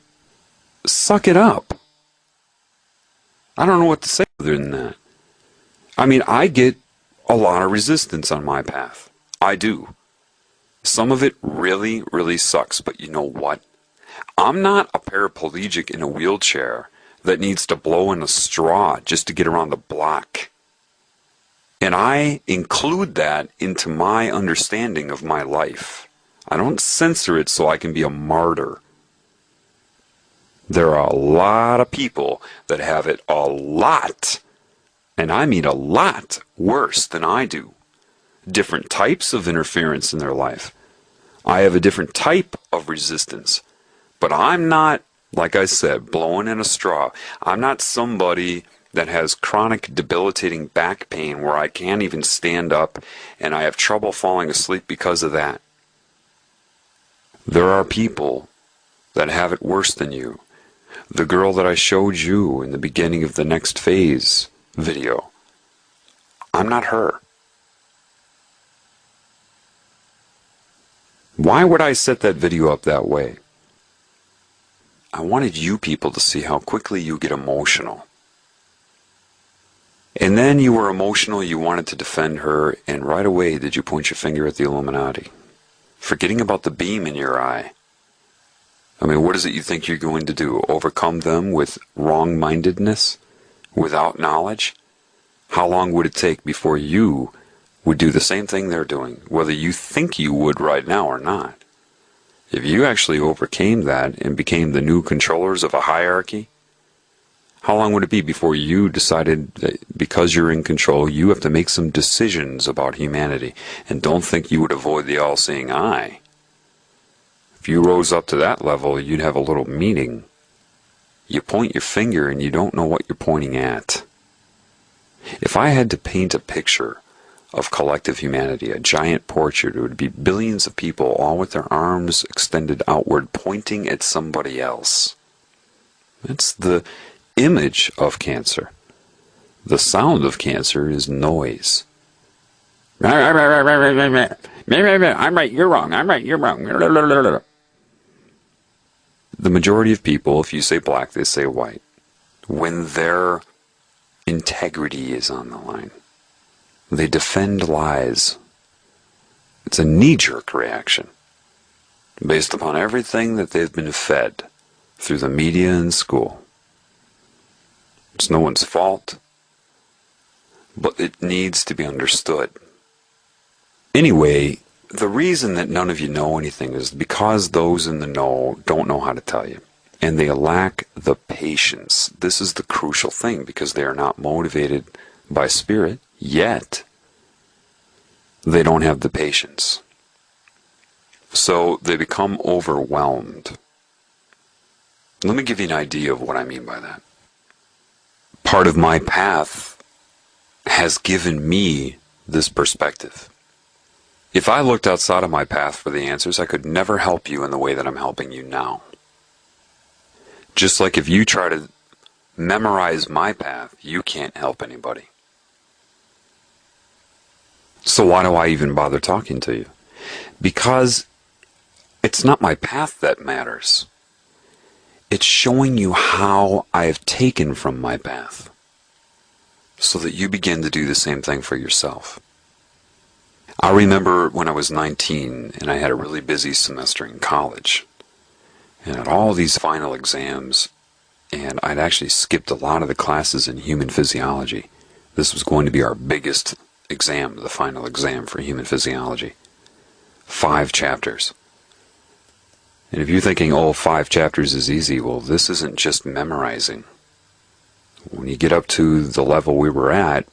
Suck it up. I don't know what to say other than that. I mean, I get a lot of resistance on my path. I do. Some of it really, really sucks, but you know what? I'm not a paraplegic in a wheelchair that needs to blow in a straw just to get around the block. And I include that into my understanding of my life. I don't censor it so I can be a martyr. There are a lot of people that have it a lot, and I mean a lot, worse than I do. Different types of interference in their life. I have a different type of resistance. But I'm not, like I said, blowing in a straw. I'm not somebody that has chronic debilitating back pain where I can't even stand up and I have trouble falling asleep because of that. There are people that have it worse than you. The girl that I showed you in the beginning of the Next Phase video, I'm not her. Why would I set that video up that way? I wanted you people to see how quickly you get emotional. And then you were emotional, you wanted to defend her, and right away did you point your finger at the Illuminati, forgetting about the beam in your eye. I mean, what is it you think you're going to do? Overcome them with wrong-mindedness? Without knowledge? How long would it take before you would do the same thing they're doing, whether you think you would right now or not? If you actually overcame that and became the new controllers of a hierarchy, how long would it be before you decided that because you're in control, you have to make some decisions about humanity? And don't think you would avoid the all-seeing eye. If you rose up to that level, you'd have a little meeting. You point your finger and you don't know what you're pointing at. If I had to paint a picture of collective humanity, a giant portrait, it would be billions of people all with their arms extended outward pointing at somebody else. That's the image of cancer. The sound of cancer is noise. I'm right, you're wrong. I'm right, you're wrong. The majority of people, if you say black, they say white. When their integrity is on the line, they defend lies. It's a knee-jerk reaction based upon everything that they've been fed through the media and school. It's no one's fault, but it needs to be understood. Anyway, the reason that none of you know anything is because those in the know don't know how to tell you. And they lack the patience. This is the crucial thing, because they are not motivated by spirit, yet they don't have the patience. So they become overwhelmed. Let me give you an idea of what I mean by that. Part of my path has given me this perspective. If I looked outside of my path for the answers, I could never help you in the way that I'm helping you now. Just like if you try to memorize my path, you can't help anybody. So why do I even bother talking to you? Because it's not my path that matters. It's showing you how I have taken from my path, so that you begin to do the same thing for yourself. I remember when I was 19 and I had a really busy semester in college and had all these final exams, and I'd actually skipped a lot of the classes in human physiology. This was going to be our biggest exam, the final exam for human physiology. 5 chapters. And if you're thinking, oh, 5 chapters is easy, well, this isn't just memorizing. When you get up to the level we were at,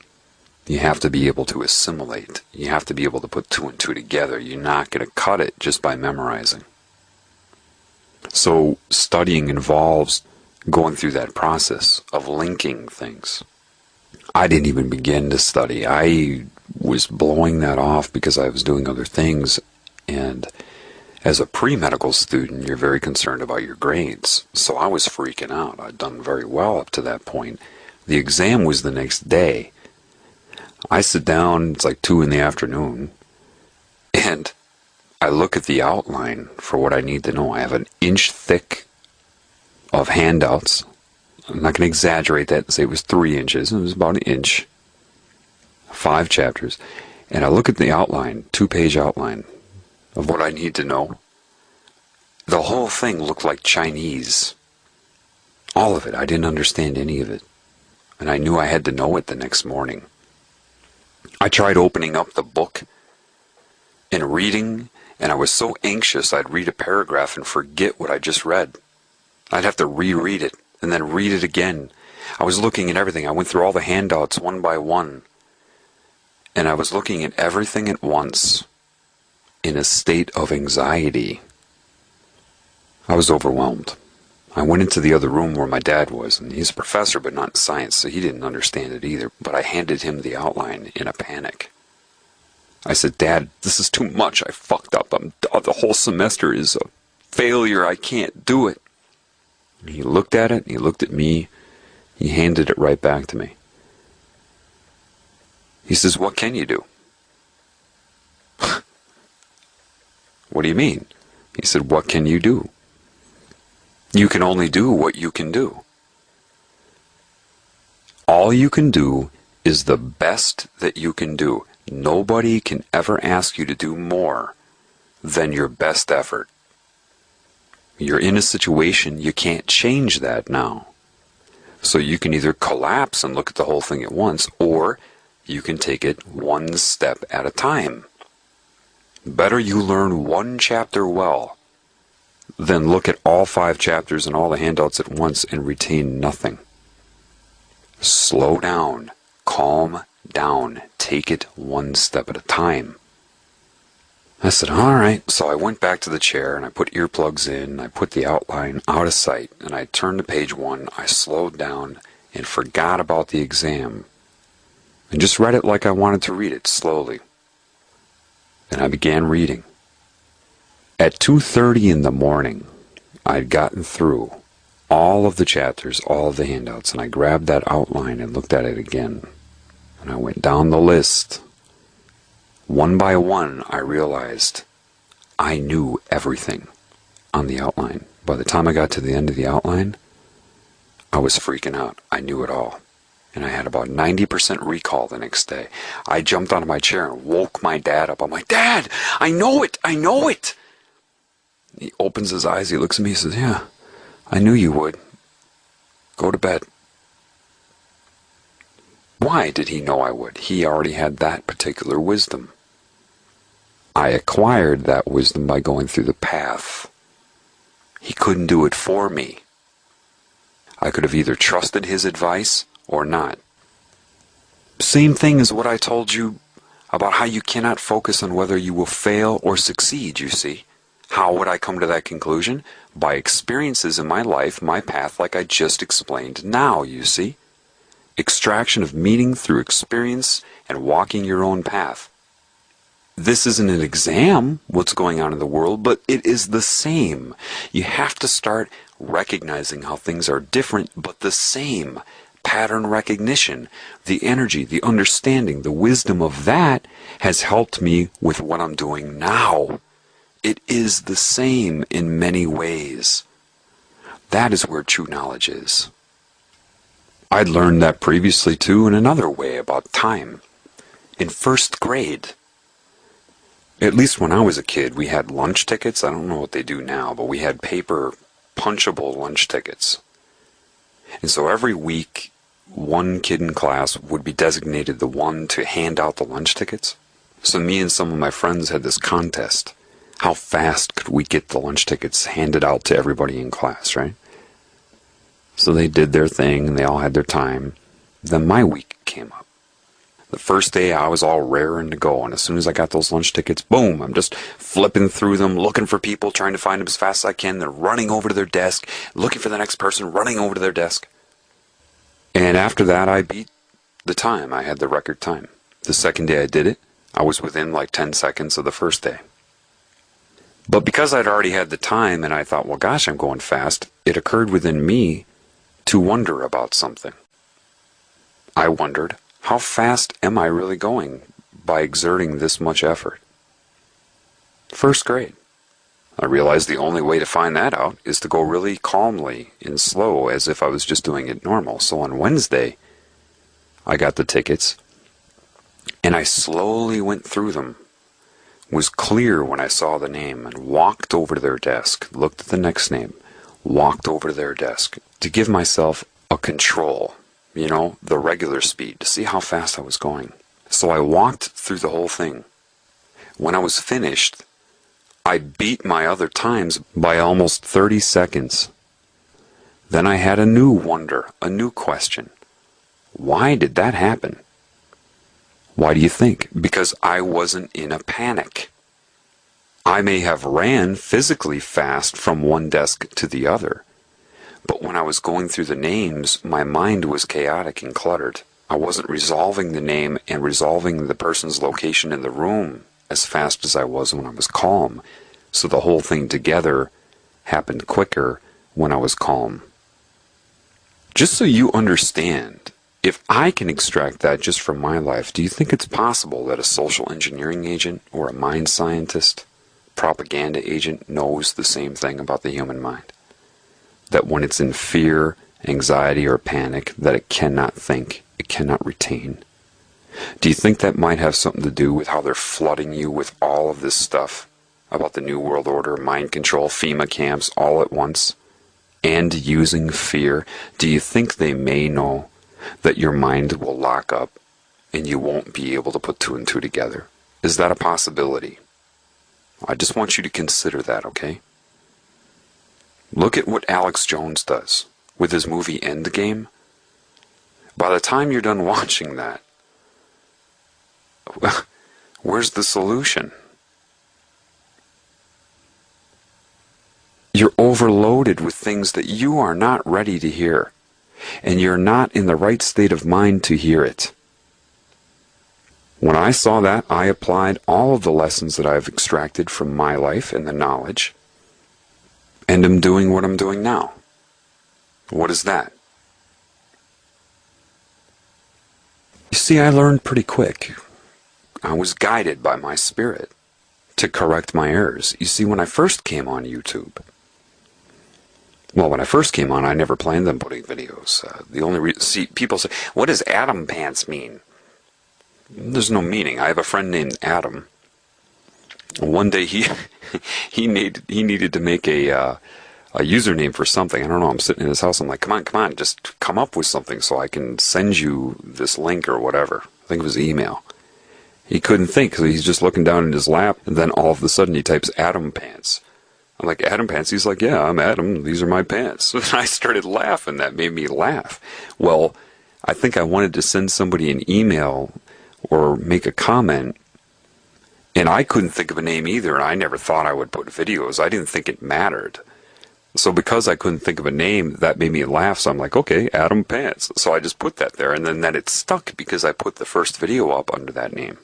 you have to be able to assimilate. You have to be able to put 2 and 2 together. You're not going to cut it just by memorizing. So studying involves going through that process of linking things. I didn't even begin to study. I was blowing that off because I was doing other things. And as a pre-medical student, you're very concerned about your grades. So I was freaking out. I'd done very well up to that point. The exam was the next day. I sit down, it's like 2 in the afternoon, and I look at the outline for what I need to know. I have an inch thick of handouts. I'm not going to exaggerate that and say it was 3 inches. It was about an inch. 5 chapters. And I look at the outline, 2-page outline of what I need to know. The whole thing looked like Chinese. All of it. I didn't understand any of it. And I knew I had to know it the next morning. I tried opening up the book and reading, and I was so anxious I'd read a paragraph and forget what I just read. I'd have to reread it and then read it again. I was looking at everything. I went through all the handouts one by one, and I was looking at everything at once in a state of anxiety. I was overwhelmed. I went into the other room where my dad was, and he's a professor but not in science, so he didn't understand it either. But I handed him the outline in a panic. I said, Dad, this is too much. I fucked up. The whole semester is a failure. I can't do it. And he looked at it, and he looked at me. He handed it right back to me. He says, what can you do? What do you mean? He said, what can you do? You can only do what you can do. All you can do is the best that you can do. Nobody can ever ask you to do more than your best effort. You're in a situation, you can't change that now. So you can either collapse and look at the whole thing at once, or you can take it one step at a time. Better you learn one chapter well than look at all 5 chapters and all the handouts at once and retain nothing. Slow down, calm down, take it one step at a time. I said, all right. So I went back to the chair and I put earplugs in, I put the outline out of sight, and I turned to page 1, I slowed down and forgot about the exam and just read it like I wanted to read it, slowly. And I began reading. At 2:30 in the morning, I'd gotten through all of the chapters, all of the handouts, and I grabbed that outline and looked at it again. And I went down the list. One by one, I realized I knew everything on the outline. By the time I got to the end of the outline, I was freaking out. I knew it all. And I had about 90% recall the next day. I jumped out of my chair and woke my dad up. I'm like, Dad, I know it! I know it! He opens his eyes, he looks at me, he says, yeah, I knew you would. Go to bed. Why did he know I would? He already had that particular wisdom. I acquired that wisdom by going through the path. He couldn't do it for me. I could have either trusted his advice or not. Same thing as what I told you about how you cannot focus on whether you will fail or succeed, you see. How would I come to that conclusion? By experiences in my life, my path, like I just explained now, you see. Extraction of meaning through experience and walking your own path. This isn't an exam, what's going on in the world, but it is the same. You have to start recognizing how things are different but the same. Pattern recognition, the energy, the understanding, the wisdom of that has helped me with what I'm doing now. It is the same in many ways. That is where true knowledge is. I'd learned that previously too in another way about time. In first grade, at least when I was a kid, we had lunch tickets. I don't know what they do now, but we had paper punchable lunch tickets. And so every week, one kid in class would be designated the one to hand out the lunch tickets. So me and some of my friends had this contest. How fast could we get the lunch tickets handed out to everybody in class, right? So they did their thing, and they all had their time. Then my week came up. The first day I was all raring to go, and as soon as I got those lunch tickets, boom, I'm just flipping through them, looking for people, trying to find them as fast as I can. They're running over to their desk, looking for the next person, running over to their desk. And after that, I beat the time. I had the record time. The second day I did it, I was within like 10 seconds of the first day. But because I'd already had the time, and I thought, well, gosh, I'm going fast, it occurred within me to wonder about something. I wondered, how fast am I really going by exerting this much effort? First grade. I realized the only way to find that out is to go really calmly and slow, as if I was just doing it normal. So on Wednesday, I got the tickets, and I slowly went through them. Was clear when I saw the name and walked over to their desk, looked at the next name, walked over to their desk to give myself a control, the regular speed, to see how fast I was going. So I walked through the whole thing. When I was finished, I beat my other times by almost 30 seconds. Then I had a new wonder, a new question. Why did that happen? Why do you think? Because I wasn't in a panic. I may have ran physically fast from one desk to the other, but when I was going through the names, my mind was chaotic and cluttered. I wasn't resolving the name and resolving the person's location in the room as fast as I was when I was calm. So the whole thing together happened quicker when I was calm. Just so you understand, if I can extract that just from my life, do you think it's possible that a social engineering agent or a mind scientist, propaganda agent knows the same thing about the human mind? that when it's in fear, anxiety, or panic, that it cannot think, it cannot retain? Do you think that might have something to do with how they're flooding you with all of this stuff about the New World Order, mind control, FEMA camps, all at once, and using fear? Do you think they may know that your mind will lock up and you won't be able to put two and two together? Is that a possibility? I just want you to consider that, okay? Look at what Alex Jones does with his movie Endgame. By the time you're done watching that, where's the solution? You're overloaded with things that you are not ready to hear, and you're not in the right state of mind to hear it. When I saw that, I applied all of the lessons that I've extracted from my life and the knowledge, and I'm doing what I'm doing now. What is that? You see, I learned pretty quick. I was guided by my spirit to correct my errors. You see, when I first came on YouTube, when I first came on, I never planned on putting videos. The only reason, people say, what does Adam Pants mean? There's no meaning. I have a friend named Adam. One day he needed to make a username for something. I don't know. I'm sitting in his house. I'm like, come on, just come up with something so I can send you this link or whatever. I think it was email. He couldn't think, so he's just looking down in his lap, and then all of a sudden he types Adam Pants. I'm like, Adam Pants? He's like, yeah, I'm Adam. These are my pants. And I started laughing. That made me laugh. Well, I think I wanted to send somebody an email or make a comment, and I couldn't think of a name either, and I never thought I would put videos. I didn't think it mattered. So because I couldn't think of a name, that made me laugh, so I'm like, okay, Adam Pants. So I just put that there, and then it stuck because I put the first video up under that name.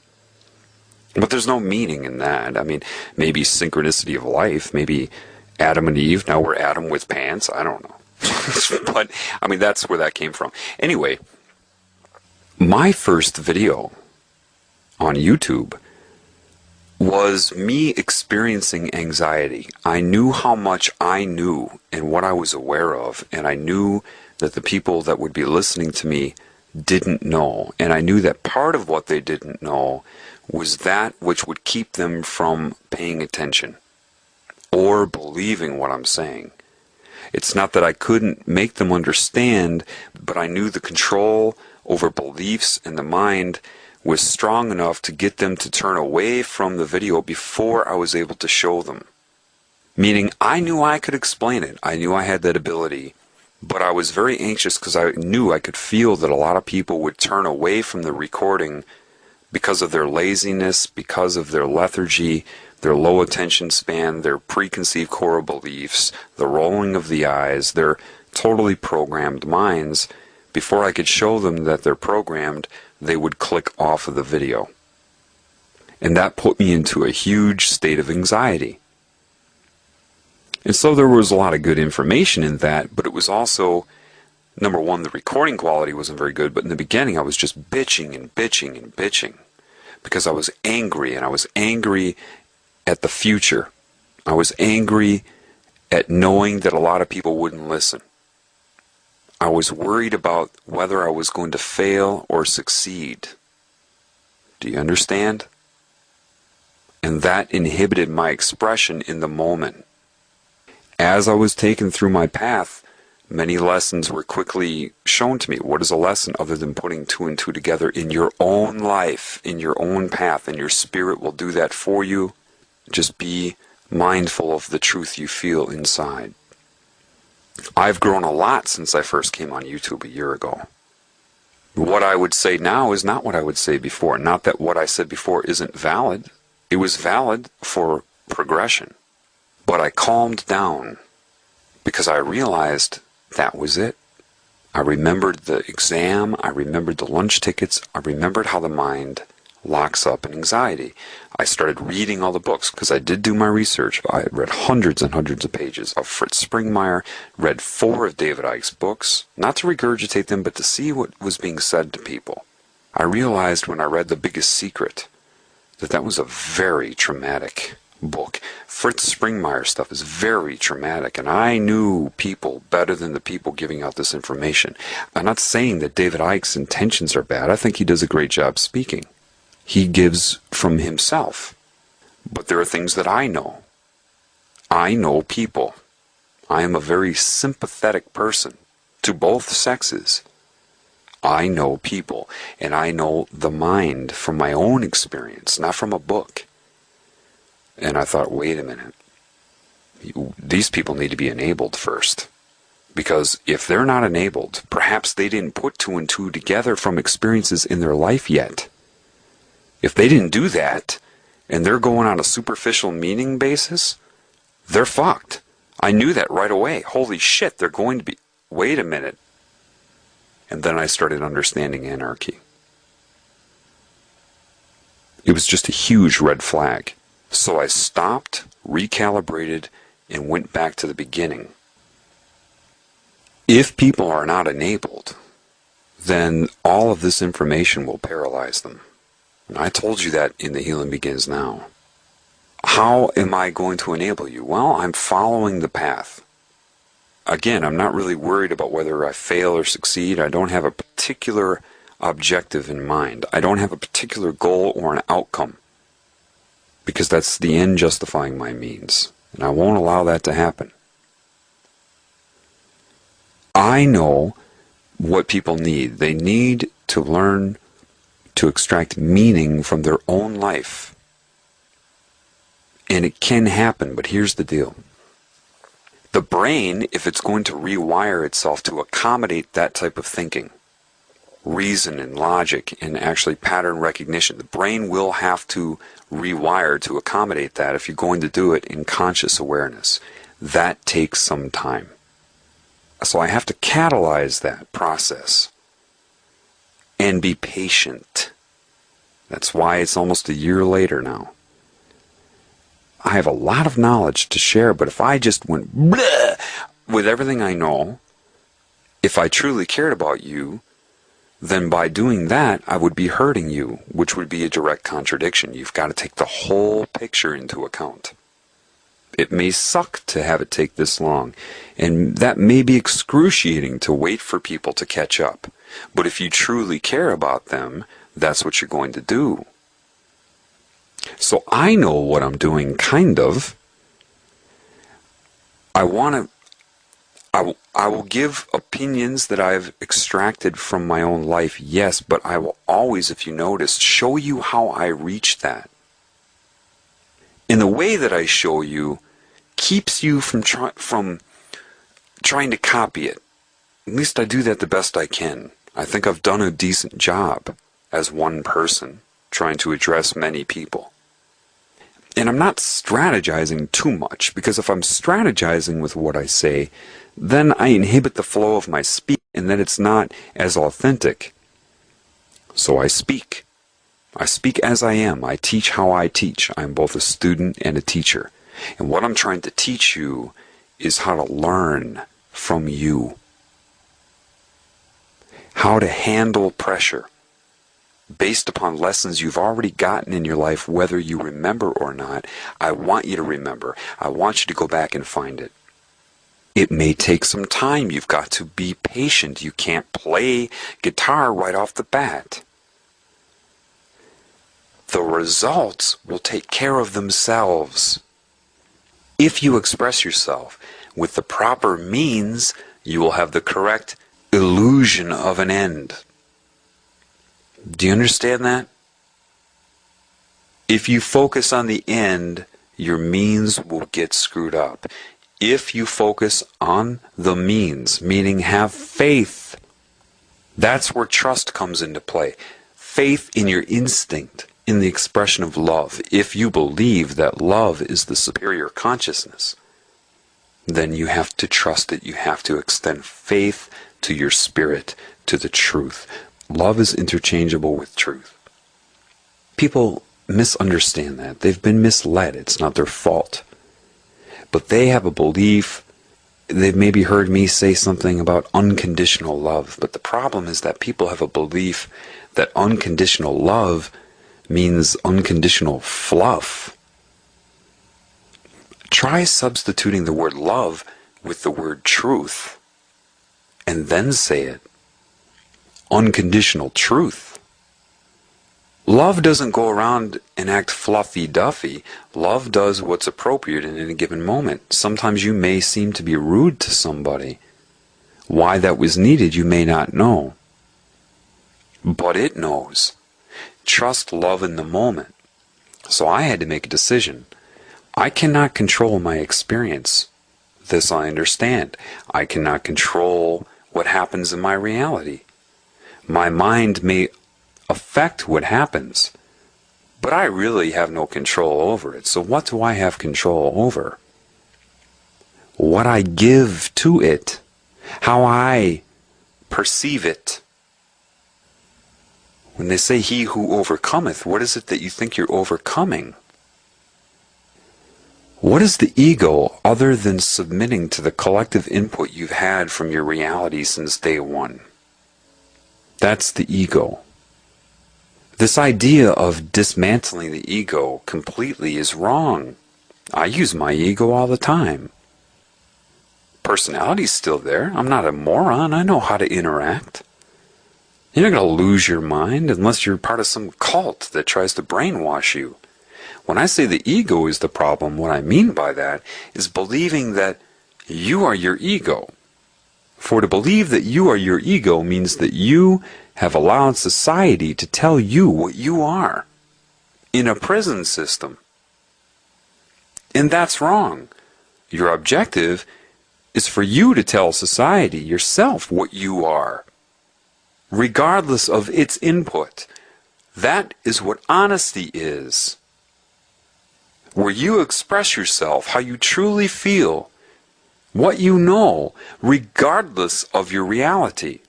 But there's no meaning in that. I mean, maybe synchronicity of life, maybe Adam and Eve, now we're Adam with pants, I don't know. But, I mean, that's where that came from. Anyway, my first video on YouTube was me experiencing anxiety. I knew how much I knew and what I was aware of, and I knew that the people that would be listening to me didn't know, and I knew that part of what they didn't know was that which would keep them from paying attention or believing what I'm saying. It's not that I couldn't make them understand, but I knew the control over beliefs in the mind was strong enough to get them to turn away from the video before I was able to show them. Meaning, I knew I could explain it. I knew I had that ability, but I was very anxious because I knew I could feel that a lot of people would turn away from the recording because of their laziness, because of their lethargy, their low attention span, their preconceived core beliefs, the rolling of the eyes, their totally programmed minds. Before I could show them that they're programmed, they would click off of the video. And that put me into a huge state of anxiety. And so there was a lot of good information in that, but it was also, number one, the recording quality wasn't very good, but in the beginning I was just bitching and bitching and bitching because I was angry, and I was angry at the future. I was angry at knowing that a lot of people wouldn't listen. I was worried about whether I was going to fail or succeed. Do you understand? And that inhibited my expression in the moment. As I was taken through my path, many lessons were quickly shown to me. What is a lesson other than putting two and two together in your own life, in your own path, and your spirit will do that for you? Just be mindful of the truth you feel inside. I've grown a lot since I first came on YouTube a year ago. What I would say now is not what I would say before. Not that what I said before isn't valid. It was valid for progression. But I calmed down because I realized that was it. I remembered the exam, I remembered the lunch tickets, I remembered how the mind locks up in anxiety. I started reading all the books because I did do my research. I had read hundreds and hundreds of pages of Fritz Springmeier, read 4 of David Icke's books, not to regurgitate them, but to see what was being said to people. I realized when I read The Biggest Secret that that was a very traumatic book. Fritz Springmeier stuff is very traumatic, and I knew people better than the people giving out this information. I'm not saying that David Icke's intentions are bad. I think he does a great job speaking. He gives from himself. But there are things that I know. I know people. I am a very sympathetic person to both sexes. I know people, and I know the mind from my own experience, not from a book. And I thought, wait a minute. These people need to be enabled first. Because if they're not enabled, perhaps they didn't put two and two together from experiences in their life yet. If they didn't do that, and they're going on a superficial meaning basis, they're fucked. I knew that right away. Holy shit, they're going to be... Wait a minute. And then I started understanding anarchy. It was just a huge red flag. So I stopped, recalibrated, and went back to the beginning. If people are not enabled, then all of this information will paralyze them. And I told you that in The Healing Begins Now. How am I going to enable you? Well, I'm following the path. Again, I'm not really worried about whether I fail or succeed. I don't have a particular objective in mind. I don't have a particular goal or an outcome. Because that's the end justifying my means. And I won't allow that to happen. I know what people need. They need to learn to extract meaning from their own life. And it can happen, but here's the deal. The brain, if it's going to rewire itself to accommodate that type of thinking, reason and logic and actually pattern recognition, the brain will have to rewire to accommodate that if you're going to do it in conscious awareness. That takes some time. So I have to catalyze that process and be patient. That's why it's almost a year later now. I have a lot of knowledge to share, but if I just went bleh with everything I know, if I truly cared about you, then by doing that, I would be hurting you, which would be a direct contradiction. You've got to take the whole picture into account. It may suck to have it take this long, and that may be excruciating to wait for people to catch up. But if you truly care about them, that's what you're going to do. So I know what I'm doing, kind of. I will give opinions that I've extracted from my own life, yes, but I will always, if you notice, show you how I reach that. And the way that I show you keeps you from trying to copy it. At least I do that the best I can. I think I've done a decent job as one person trying to address many people. And I'm not strategizing too much, because if I'm strategizing with what I say, then I inhibit the flow of my speech, and then it's not as authentic. So I speak. I speak as I am. I teach how I teach. I'm both a student and a teacher. And what I'm trying to teach you is how to learn from you. How to handle pressure based upon lessons you've already gotten in your life, whether you remember or not. I want you to remember. I want you to go back and find it. It may take some time. You've got to be patient. You can't play guitar right off the bat. The results will take care of themselves. If you express yourself with the proper means, you will have the correct illusion of an end. Do you understand that? If you focus on the end, your means will get screwed up. If you focus on the means, meaning have faith, that's where trust comes into play. Faith in your instinct, in the expression of love. If you believe that love is the superior consciousness, then you have to trust it. You have to extend faith to your spirit, to the truth. Love is interchangeable with truth. People misunderstand that. They've been misled. It's not their fault. But they have a belief. They've maybe heard me say something about unconditional love. But the problem is that people have a belief that unconditional love means unconditional fluff. Try substituting the word love with the word truth, and then say it. Unconditional truth. Love doesn't go around and act fluffy-duffy. Love does what's appropriate in any given moment. Sometimes you may seem to be rude to somebody. Why that was needed, you may not know. But it knows. Trust love in the moment. So I had to make a decision. I cannot control my experience. This I understand. I cannot control what happens in my reality. My mind may affect what happens, but I really have no control over it. So what do I have control over? What I give to it, how I perceive it. When they say he who overcometh, what is it that you think you're overcoming? What is the ego other than submitting to the collective input you've had from your reality since day one? That's the ego. This idea of dismantling the ego completely is wrong. I use my ego all the time. Personality's still there. I'm not a moron. I know how to interact. You're not going to lose your mind unless you're part of some cult that tries to brainwash you. When I say the ego is the problem, what I mean by that is believing that you are your ego. For to believe that you are your ego means that you have allowed society to tell you what you are in a prison system. And that's wrong. Your objective is for you to tell society yourself what you are, regardless of its input. That is what honesty is. Where you express yourself, how you truly feel, what you know, regardless of your reality.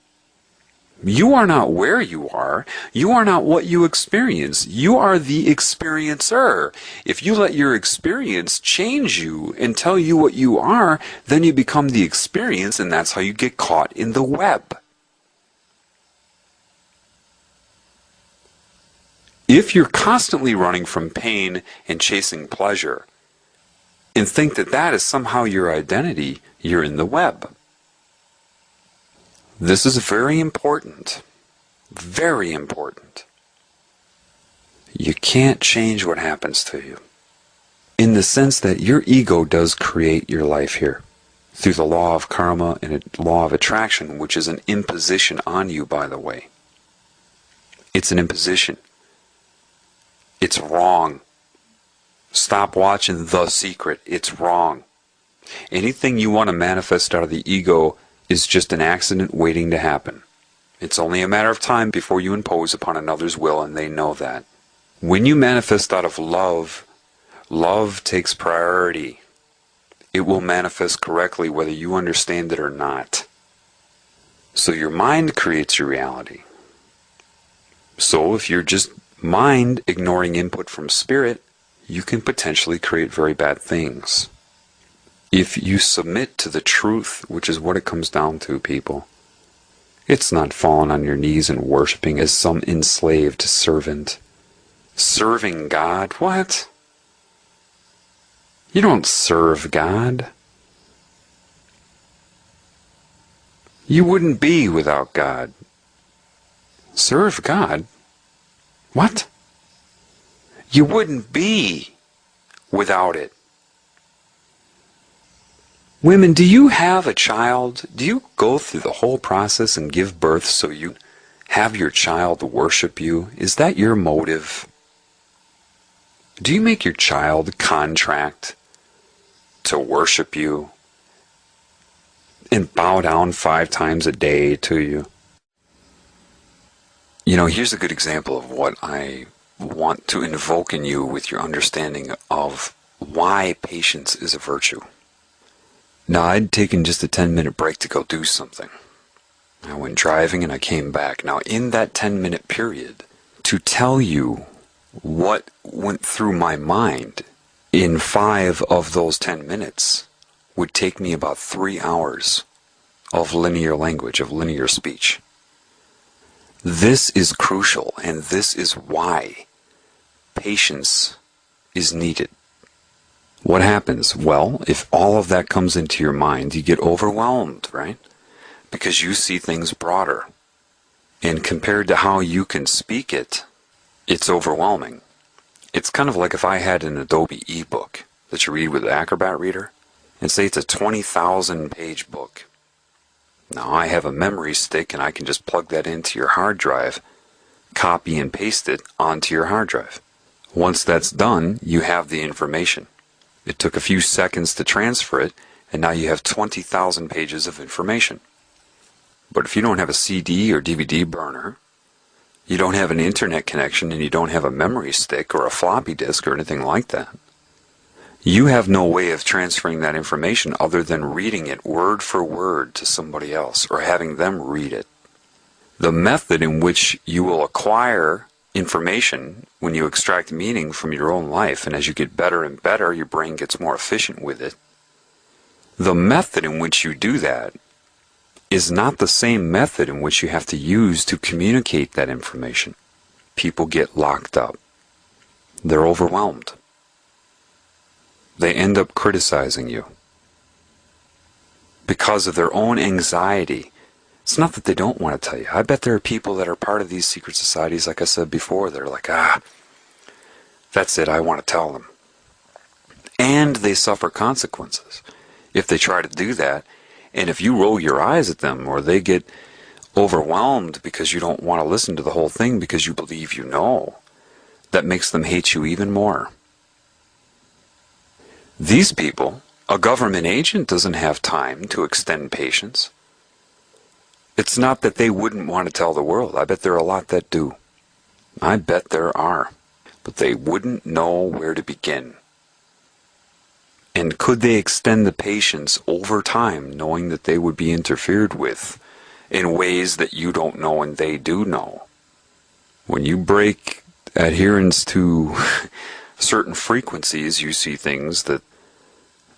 You are not where you are. You are not what you experience. You are the experiencer. If you let your experience change you and tell you what you are, then you become the experience, and that's how you get caught in the web. If you're constantly running from pain and chasing pleasure, and think that that is somehow your identity, you're in the web. This is very important. Very important. You can't change what happens to you. In the sense that your ego does create your life here. Through the law of karma and a law of attraction, which is an imposition on you, by the way. It's an imposition. It's wrong. Stop watching The Secret. It's wrong. Anything you want to manifest out of the ego is just an accident waiting to happen. It's only a matter of time before you impose upon another's will, and they know that. When you manifest out of love, love takes priority. It will manifest correctly whether you understand it or not. So your mind creates your reality. So if you're just mind ignoring input from spirit, you can potentially create very bad things. If you submit to the truth, which is what it comes down to, people, it's not falling on your knees and worshiping as some enslaved servant. Serving God? What? You don't serve God. You wouldn't be without God. Serve God? What? You wouldn't be without it. Women, do you have a child? Do you go through the whole process and give birth so you have your child worship you? Is that your motive? Do you make your child contract to worship you and bow down 5 times a day to you? You know, here's a good example of what I want to invoke in you with your understanding of why patience is a virtue. Now, I'd taken just a 10-minute break to go do something. I went driving and I came back. Now, in that 10-minute period, to tell you what went through my mind in 5 of those 10 minutes would take me about 3 hours of linear language, of linear speech. This is crucial, and this is why patience is needed. What happens? Well, if all of that comes into your mind, you get overwhelmed, right? Because you see things broader. And compared to how you can speak it, it's overwhelming. It's kind of like if I had an Adobe ebook that you read with the Acrobat Reader, and say it's a 20,000 page book. Now I have a memory stick and I can just plug that into your hard drive, copy and paste it onto your hard drive. Once that's done, you have the information. It took a few seconds to transfer it, and now you have 20,000 pages of information. But if you don't have a CD or DVD burner, you don't have an internet connection, and you don't have a memory stick or a floppy disk or anything like that, you have no way of transferring that information other than reading it word for word to somebody else or having them read it. The method in which you will acquire information when you extract meaning from your own life, and as you get better and better, your brain gets more efficient with it. The method in which you do that is not the same method in which you have to use to communicate that information. People get locked up. They're overwhelmed. They end up criticizing you because of their own anxiety. It's not that they don't want to tell you. I bet there are people that are part of these secret societies, like I said before, they're like, that's it, I want to tell them. And they suffer consequences if they try to do that. And if you roll your eyes at them, or they get overwhelmed because you don't want to listen to the whole thing because you believe you know, that makes them hate you even more. These people, a government agent doesn't have time to extend patience. It's not that they wouldn't want to tell the world. I bet there are a lot that do. I bet there are. But they wouldn't know where to begin. And could they extend the patience over time, knowing that they would be interfered with in ways that you don't know and they do know? When you break adherence to certain frequencies, you see things that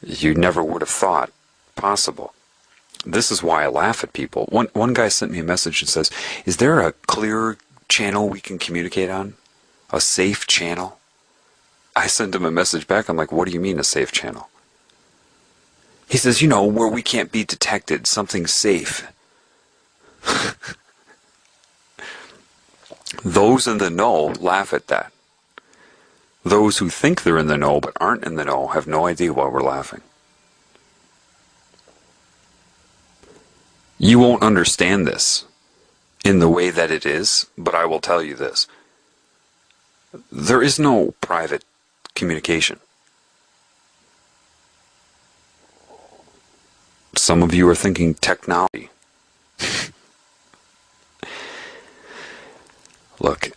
you never would have thought possible. This is why I laugh at people. One guy sent me a message and says, is there a clear channel we can communicate on? A safe channel? I sent him a message back. I'm like, what do you mean a safe channel? He says, where we can't be detected, something safe. Those in the know laugh at that. Those who think they're in the know but aren't in the know have no idea why we're laughing. You won't understand this in the way that it is, but I will tell you this. There is no private communication. Some of you are thinking technology. Look,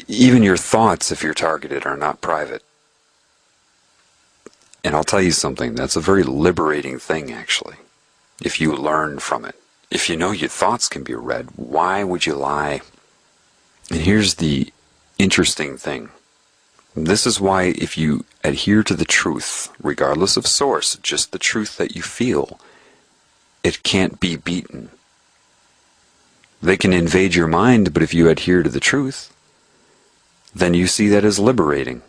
even your thoughts, if you're targeted, are not private. And I'll tell you something, that's a very liberating thing, actually, if you learn from it. If you know your thoughts can be read, why would you lie? And here's the interesting thing. This is why if you adhere to the truth, regardless of source, just the truth that you feel, it can't be beaten. They can invade your mind, but if you adhere to the truth, then you see that as liberating.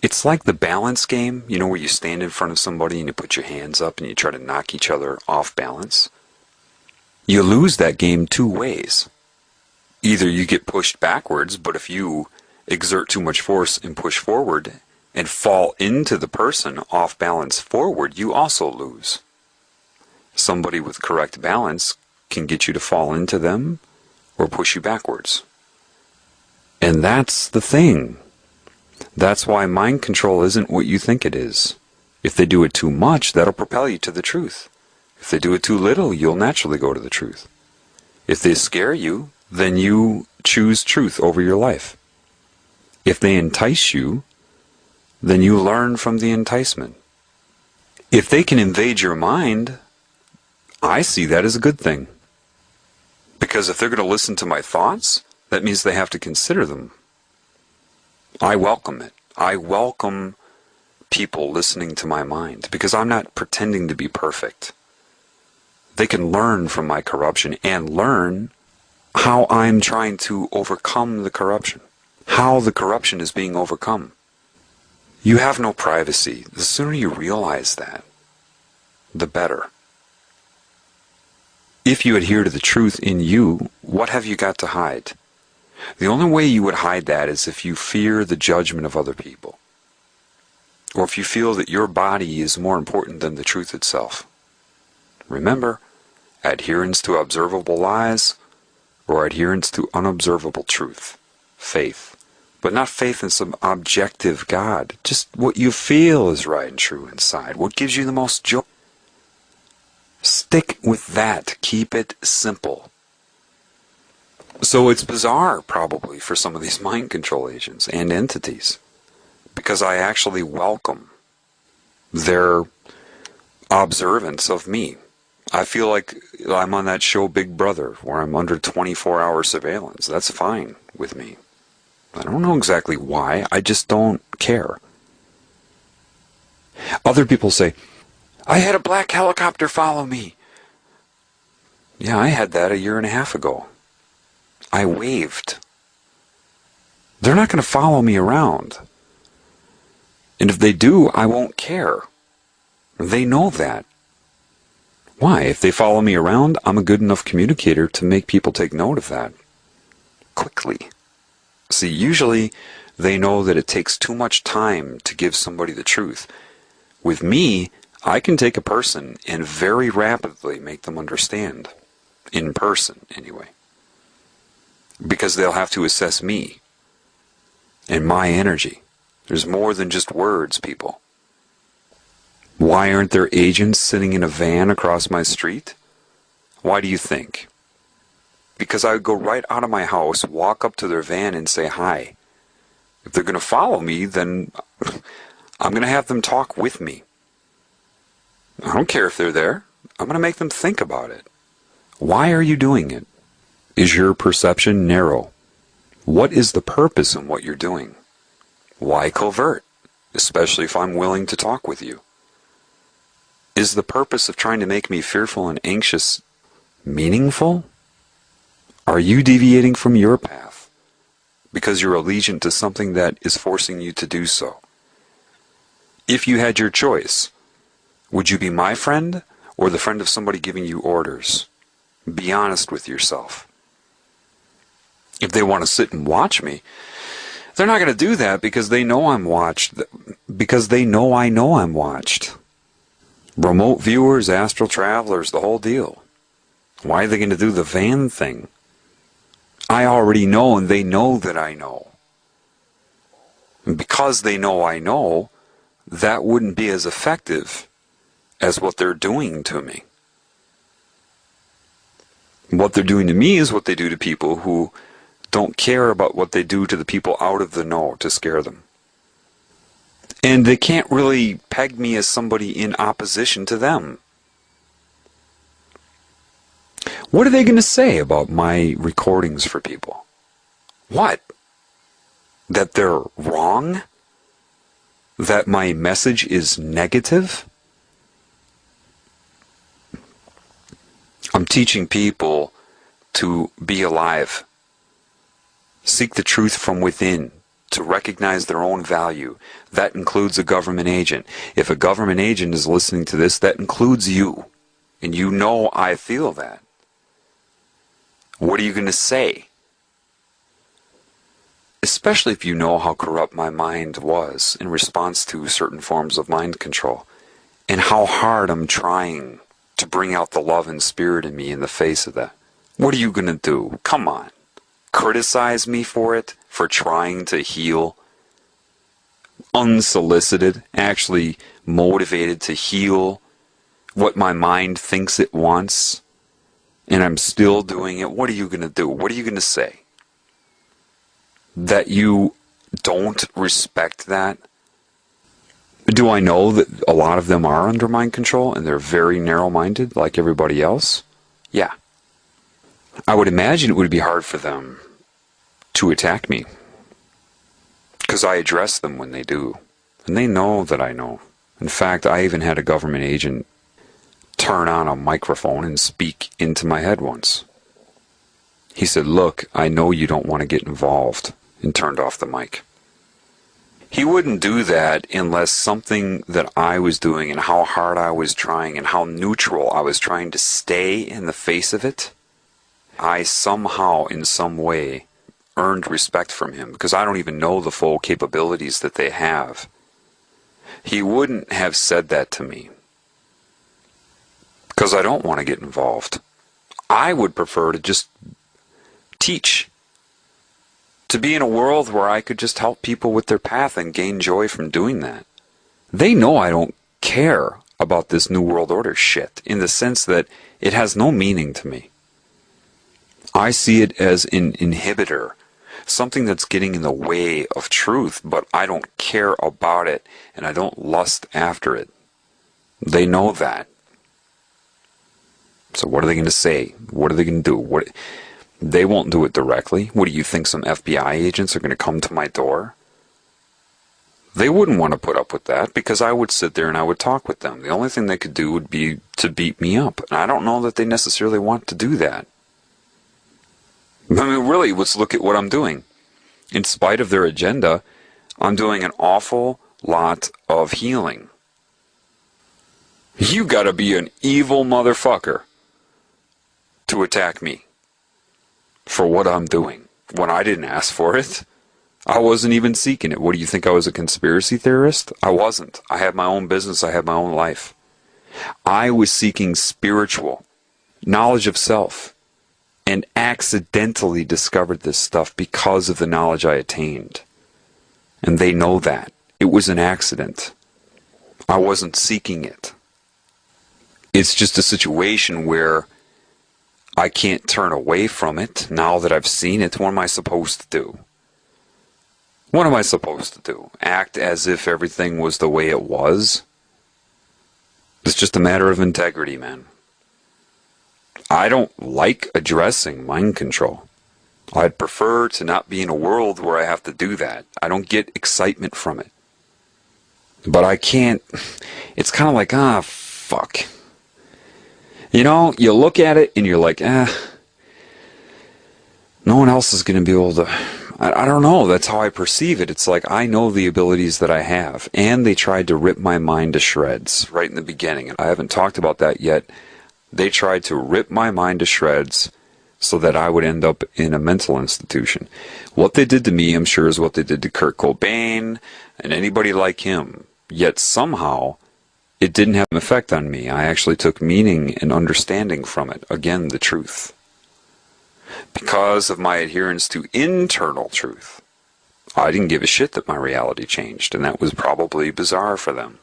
It's like the balance game, where you stand in front of somebody and you put your hands up and you try to knock each other off balance. You lose that game two ways. Either you get pushed backwards, but if you exert too much force and push forward and fall into the person off balance forward, you also lose. Somebody with correct balance can get you to fall into them or push you backwards. And that's the thing. That's why mind control isn't what you think it is. If they do it too much, that'll propel you to the truth. If they do it too little, you'll naturally go to the truth. If they scare you, then you choose truth over your life. If they entice you, then you learn from the enticement. If they can invade your mind, I see that as a good thing. Because if they're going to listen to my thoughts, that means they have to consider them. I welcome it. I welcome people listening to my mind because I'm not pretending to be perfect. They can learn from my corruption and learn how I'm trying to overcome the corruption, how the corruption is being overcome. You have no privacy. The sooner you realize that, the better. If you adhere to the truth in you, what have you got to hide? The only way you would hide that is if you fear the judgment of other people, or if you feel that your body is more important than the truth itself. Remember, adherence to observable lies or adherence to unobservable truth, faith, but not faith in some objective God, just what you feel is right and true inside, what gives you the most joy. Stick with that. Keep it simple. So it's bizarre, probably, for some of these mind control agents and entities, because I actually welcome their observance of me. I feel like I'm on that show Big Brother, where I'm under 24-hour surveillance. That's fine with me. I don't know exactly why. I just don't care. Other people say, I had a black helicopter follow me. Yeah, I had that 1.5 years ago. I waved. They're not going to follow me around. And if they do, I won't care. They know that. Why? If they follow me around, I'm a good enough communicator to make people take note of that quickly. See, usually they know that it takes too much time to give somebody the truth. With me, I can take a person and very rapidly make them understand. In person, anyway. Because they'll have to assess me and my energy. There's more than just words, people. Why aren't there agents sitting in a van across my street? Why do you think? Because I would go right out of my house, walk up to their van and say hi. If they're going to follow me, then I'm going to have them talk with me. I don't care if they're there. I'm going to make them think about it. Why are you doing it? Is your perception narrow? What is the purpose in what you're doing? Why covert? Especially if I'm willing to talk with you. Is the purpose of trying to make me fearful and anxious meaningful? Are you deviating from your path because you're allegiant to something that is forcing you to do so? If you had your choice, would you be my friend or the friend of somebody giving you orders? Be honest with yourself. If they want to sit and watch me, they're not going to do that because they know I'm watched, because they know I know I'm watched. Remote viewers, astral travelers, the whole deal. Why are they going to do the van thing? I already know, and they know that I know. And because they know I know, that wouldn't be as effective as what they're doing to me. What they're doing to me is what they do to people who don't care about what they do to the people out of the know to scare them. And they can't really peg me as somebody in opposition to them. What are they going to say about my recordings for people? What? That they're wrong? That my message is negative? I'm teaching people to be alive. Seek the truth from within, to recognize their own value. That includes a government agent. If a government agent is listening to this, that includes you. And you know I feel that. What are you going to say? Especially if you know how corrupt my mind was in response to certain forms of mind control, and how hard I'm trying to bring out the love and spirit in me in the face of that. What are you going to do? Come on. Criticize me for it, for trying to heal, unsolicited, actually motivated to heal what my mind thinks it wants, and I'm still doing it. What are you going to do? What are you going to say? That you don't respect that? Do I know that a lot of them are under mind control and they're very narrow-minded like everybody else? Yeah. I would imagine it would be hard for them to attack me, because I address them when they do, and they know that I know. In fact, I even had a government agent turn on a microphone and speak into my head once. He said, "Look, I know you don't want to get involved," and turned off the mic. He wouldn't do that unless something that I was doing and how hard I was trying and how neutral I was trying to stay in the face of it, I somehow, in some way, earned respect from him, because I don't even know the full capabilities that they have. He wouldn't have said that to me, because I don't want to get involved. I would prefer to just teach. To be in a world where I could just help people with their path and gain joy from doing that. They know I don't care about this New World Order shit, in the sense that it has no meaning to me. I see it as an inhibitor, something that's getting in the way of truth, but I don't care about it, and I don't lust after it. They know that. So what are they going to say? What are they going to do? They won't do it directly. What do you think, some FBI agents are going to come to my door? They wouldn't want to put up with that, because I would sit there and I would talk with them. The only thing they could do would be to beat me up. And I don't know that they necessarily want to do that. I mean, really, let's look at what I'm doing. In spite of their agenda, I'm doing an awful lot of healing. You gotta be an evil motherfucker to attack me for what I'm doing when I didn't ask for it. I wasn't even seeking it. What do you think, I was a conspiracy theorist? I wasn't. I had my own business. I had my own life. I was seeking spiritual knowledge of self, and accidentally discovered this stuff because of the knowledge I attained. And they know that. It was an accident. I wasn't seeking it. It's just a situation where I can't turn away from it now that I've seen it. What am I supposed to do? What am I supposed to do? Act as if everything was the way it was? It's just a matter of integrity, man. I don't like addressing mind control. I'd prefer to not be in a world where I have to do that. I don't get excitement from it. But I can't. It's kind of like, fuck. You know, you look at it and you're like, no one else is going to be able to. I don't know. That's how I perceive it. It's like, I know the abilities that I have. And they tried to rip my mind to shreds right in the beginning. And I haven't talked about that yet. They tried to rip my mind to shreds so that I would end up in a mental institution. What they did to me, I'm sure, is what they did to Kurt Cobain and anybody like him. Yet somehow, it didn't have an effect on me. I actually took meaning and understanding from it. Again, the truth. Because of my adherence to internal truth, I didn't give a shit that my reality changed, and that was probably bizarre for them.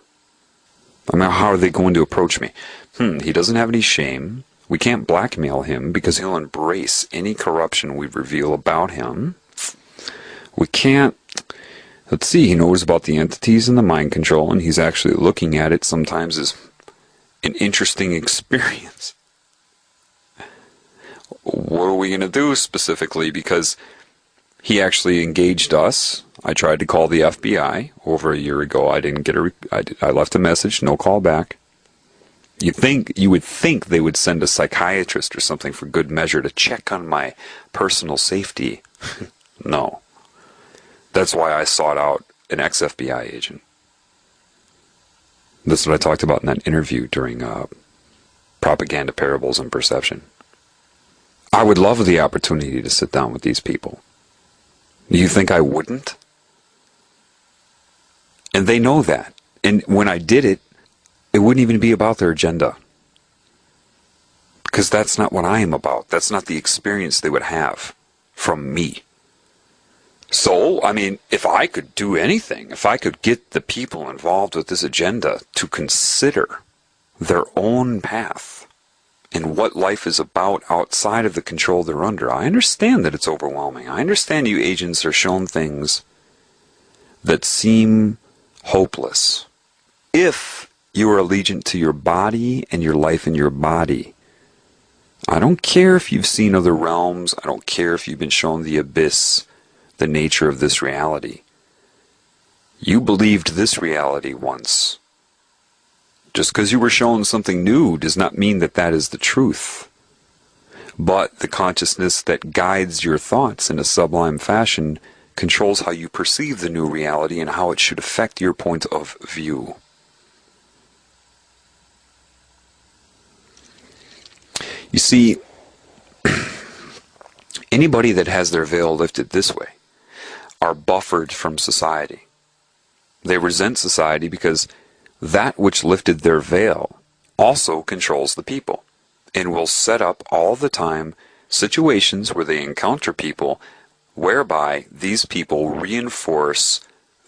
I mean, how are they going to approach me? He doesn't have any shame. We can't blackmail him because he'll embrace any corruption we reveal about him. We can't. Let's see, he knows about the entities and the mind control, and he's actually looking at it sometimes as an interesting experience. What are we going to do specifically? Because he actually engaged us. I tried to call the FBI over a year ago. I didn't get I left a message, no call back. You would think they would send a psychiatrist or something for good measure to check on my personal safety. No. That's why I sought out an ex-FBI agent. That's what I talked about in that interview during Propaganda, Parables, and Perception. I would love the opportunity to sit down with these people. Do you think I wouldn't? And they know that. And when I did it, it wouldn't even be about their agenda. Because that's not what I am about. That's not the experience they would have from me. So, I mean, if I could do anything, if I could get the people involved with this agenda to consider their own path and what life is about outside of the control they're under, I understand that it's overwhelming. I understand you agents are shown things that seem hopeless. If you are allegiant to your body and your life in your body, I don't care if you've seen other realms, I don't care if you've been shown the abyss, the nature of this reality. You believed this reality once. Just because you were shown something new does not mean that that is the truth. But the consciousness that guides your thoughts in a sublime fashion controls how you perceive the new reality and how it should affect your point of view. You see, anybody that has their veil lifted this way are buffered from society. They resent society because that which lifted their veil also controls the people and will set up all the time situations where they encounter people whereby these people reinforce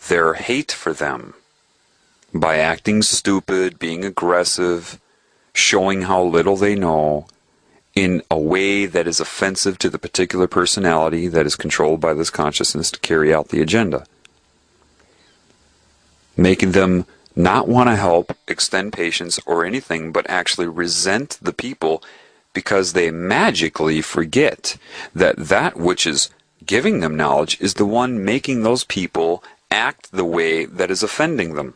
their hate for them by acting stupid, being aggressive, showing how little they know in a way that is offensive to the particular personality that is controlled by this consciousness to carry out the agenda. Making them not want to help, extend patience, or anything, but actually resent the people because they magically forget that that which is giving them knowledge is the one making those people act the way that is offending them.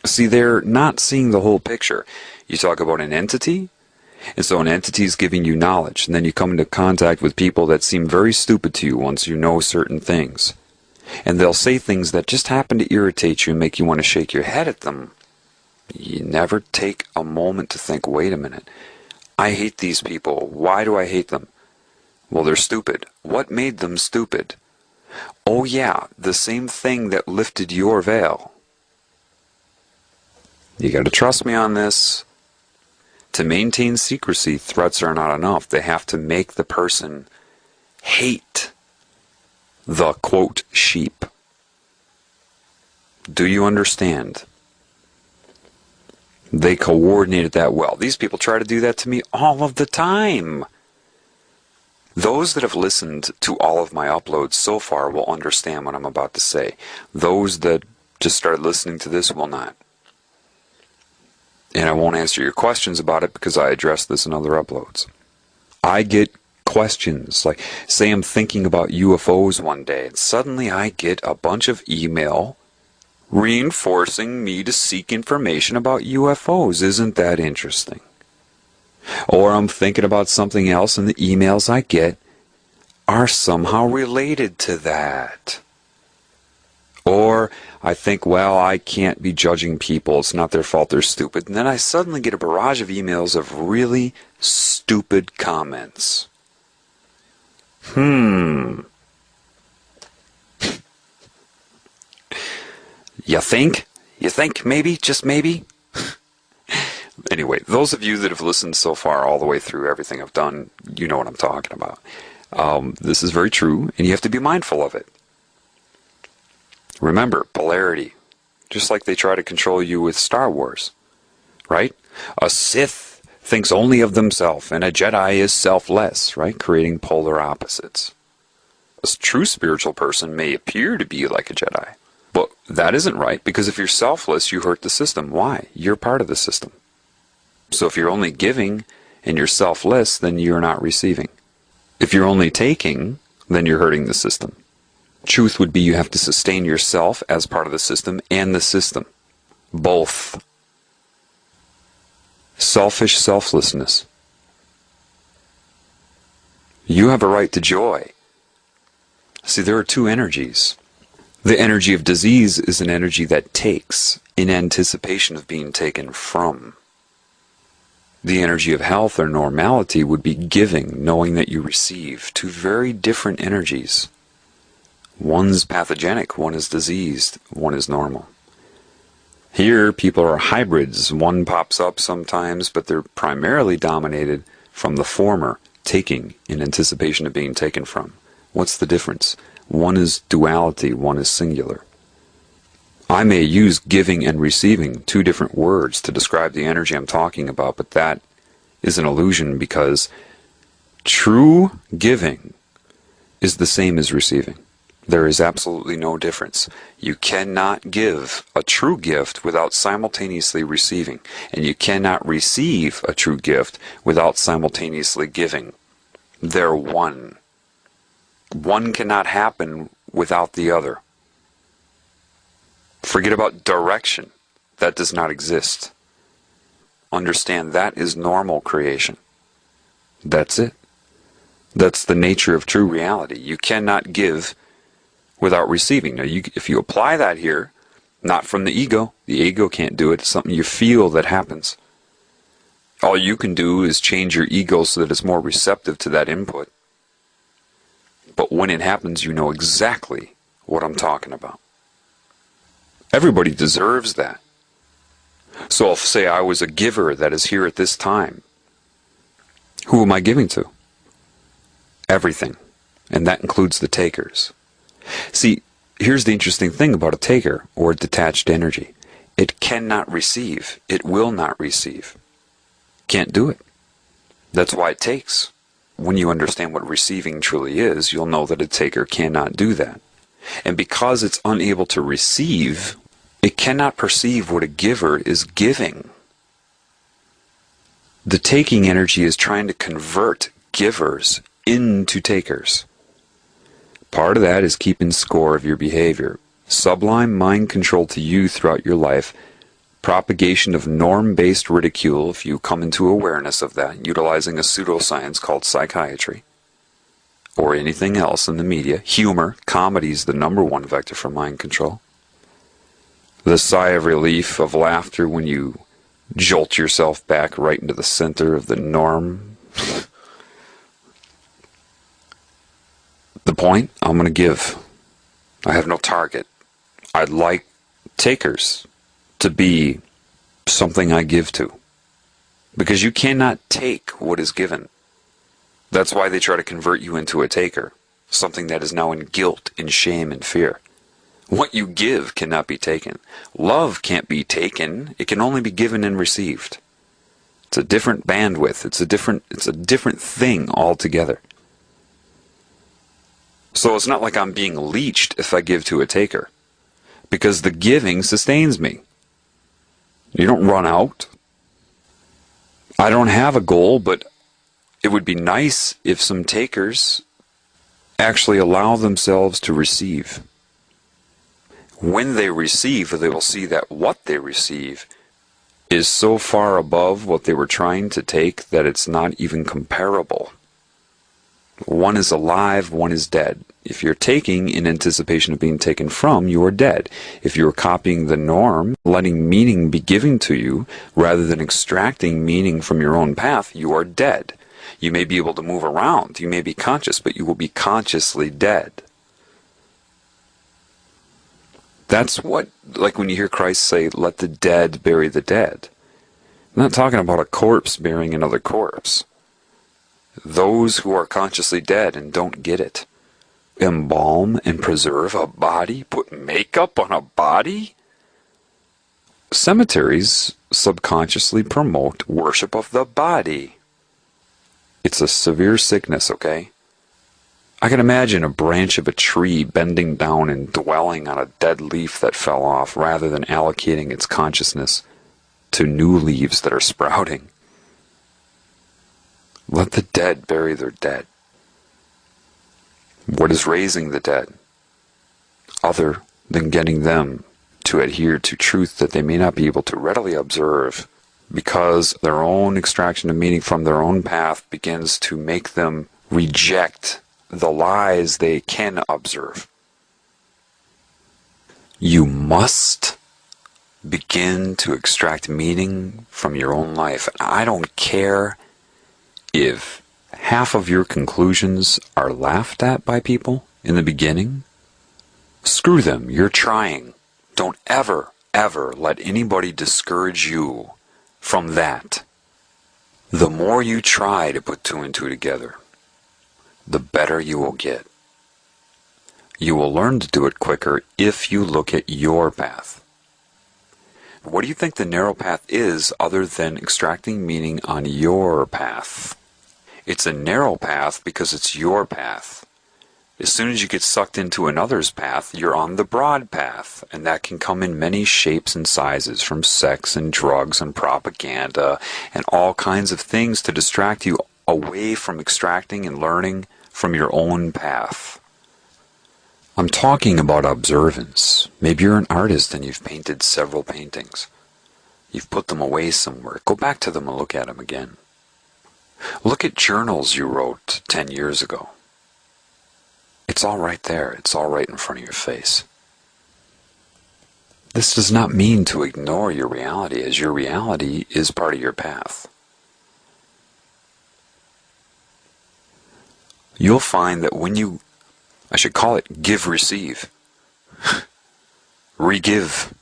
See, they're not seeing the whole picture. You talk about an entity, and so an entity is giving you knowledge, and then you come into contact with people that seem very stupid to you once you know certain things. And they'll say things that just happen to irritate you and make you want to shake your head at them. You never take a moment to think, wait a minute, I hate these people. Why do I hate them? Well, they're stupid. What made them stupid? Oh yeah, the same thing that lifted your veil. You got to trust me on this. To maintain secrecy, threats are not enough. They have to make the person hate the, quote, sheep. Do you understand? They coordinated that well. These people try to do that to me all of the time. Those that have listened to all of my uploads so far will understand what I'm about to say. Those that just started listening to this will not. And I won't answer your questions about it because I addressed this in other uploads. I get questions, like say I'm thinking about UFOs one day, and suddenly I get a bunch of email reinforcing me to seek information about UFOs. Isn't that interesting? Or I'm thinking about something else, and the emails I get are somehow related to that. Or I think, well, I can't be judging people. It's not their fault they're stupid. And then I suddenly get a barrage of emails of really stupid comments. You think? You think maybe? Just maybe? Anyway, those of you that have listened so far all the way through everything I've done, you know what I'm talking about. This is very true, and you have to be mindful of it. Remember, polarity. Just like they try to control you with Star Wars, right? A Sith thinks only of themselves, and a Jedi is selfless, right? Creating polar opposites. A true spiritual person may appear to be like a Jedi, but that isn't right, because if you're selfless, you hurt the system. Why? You're part of the system. So if you're only giving and you're selfless, then you're not receiving. If you're only taking, then you're hurting the system. Truth would be you have to sustain yourself as part of the system and the system. Both. Selfish selflessness. You have a right to joy. See, there are two energies. The energy of disease is an energy that takes in anticipation of being taken from. The energy of health or normality would be giving, knowing that you receive. Two very different energies. One's pathogenic, one is diseased, one is normal. Here, people are hybrids. One pops up sometimes, but they're primarily dominated from the former, taking in anticipation of being taken from. What's the difference? One is duality, one is singular. I may use giving and receiving, two different words, to describe the energy I'm talking about, but that is an illusion, because true giving is the same as receiving. There is absolutely no difference. You cannot give a true gift without simultaneously receiving, and you cannot receive a true gift without simultaneously giving. They're one. One cannot happen without the other. Forget about direction. That does not exist. Understand that is normal creation. That's it. That's the nature of true reality. You cannot give without receiving. Now, if you apply that here, not from the ego can't do it. It's something you feel that happens. All you can do is change your ego so that it's more receptive to that input. But when it happens, you know exactly what I'm talking about. Everybody deserves that. So I'll say I was a giver that is here at this time. Who am I giving to? Everything. And that includes the takers. See, here's the interesting thing about a taker or detached energy. It cannot receive. It will not receive. Can't do it. That's why it takes. When you understand what receiving truly is, you'll know that a taker cannot do that. And because it's unable to receive, it cannot perceive what a giver is giving. The taking energy is trying to convert givers into takers. Part of that is keeping score of your behavior. Sublime mind control to you throughout your life. Propagation of norm-based ridicule, if you come into awareness of that, utilizing a pseudoscience called psychiatry, or anything else in the media. Humor, comedy is the #1 vector for mind control. The sigh of relief of laughter when you jolt yourself back right into the center of the norm. The point, I'm going to give. I have no target. I'd like takers to be something I give to. Because you cannot take what is given. That's why they try to convert you into a taker. Something that is now in guilt, in shame, and fear. What you give cannot be taken. Love can't be taken. It can only be given and received. It's a different bandwidth. It's a different thing altogether. So it's not like I'm being leeched if I give to a taker. Because the giving sustains me. You don't run out. I don't have a goal, but it would be nice if some takers actually allow themselves to receive. When they receive, they will see that what they receive is so far above what they were trying to take that it's not even comparable. One is alive, one is dead. If you're taking in anticipation of being taken from, you are dead. If you're copying the norm, letting meaning be given to you, rather than extracting meaning from your own path, you are dead. You may be able to move around, you may be conscious, but you will be consciously dead. That's what, like when you hear Christ say, let the dead bury the dead. I'm not talking about a corpse burying another corpse. Those who are consciously dead and don't get it. Embalm and preserve a body? Put makeup on a body? Cemeteries subconsciously promote worship of the body. It's a severe sickness, okay? I can imagine a branch of a tree bending down and dwelling on a dead leaf that fell off rather than allocating its consciousness to new leaves that are sprouting. Let the dead bury their dead. What is raising the dead? Other than getting them to adhere to truth that they may not be able to readily observe because their own extraction of meaning from their own path begins to make them reject the lies they can observe. You must begin to extract meaning from your own life. I don't care if half of your conclusions are laughed at by people in the beginning. Screw them, you're trying. Don't ever, ever let anybody discourage you from that. The more you try to put two and two together, the better you will get. You will learn to do it quicker if you look at your path. What do you think the narrow path is other than extracting meaning on your path? It's a narrow path because it's your path. As soon as you get sucked into another's path, you're on the broad path, and that can come in many shapes and sizes, from sex and drugs and propaganda and all kinds of things to distract you away from extracting and learning from your own path. I'm talking about observance. Maybe you're an artist and you've painted several paintings. You've put them away somewhere. Go back to them and look at them again. Look at journals you wrote 10 years ago. It's all right there. It's all right in front of your face. This does not mean to ignore your reality, as your reality is part of your path. You'll find that when you, I should call it give-receive, re-give,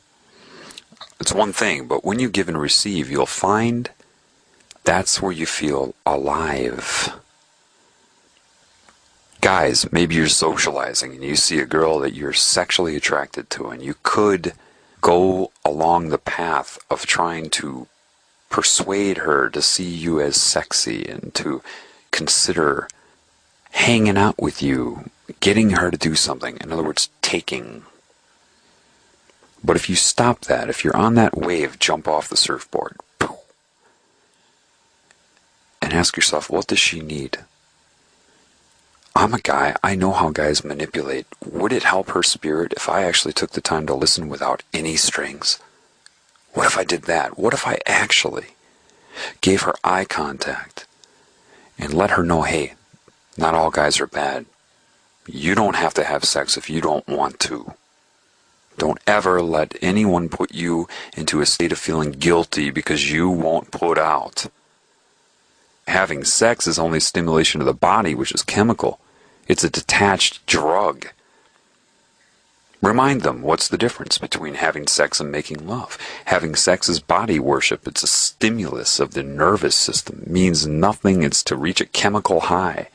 it's one thing, but when you give and receive, you'll find that's where you feel alive. Guys, maybe you're socializing and you see a girl that you're sexually attracted to, and you could go along the path of trying to persuade her to see you as sexy and to consider hanging out with you, getting her to do something. In other words, taking. But if you stop that, if you're on that wave, jump off the surfboard and ask yourself, what does she need? I'm a guy, I know how guys manipulate. Would it help her spirit if I actually took the time to listen without any strings? What if I did that? What if I actually gave her eye contact and let her know, hey, not all guys are bad. You don't have to have sex if you don't want to. Don't ever let anyone put you into a state of feeling guilty because you won't put out. Having sex is only stimulation of the body, which is chemical. It's a detached drug. Remind them what's the difference between having sex and making love. Having sex is body worship. It's a stimulus of the nervous system. It means nothing. It's to reach a chemical high.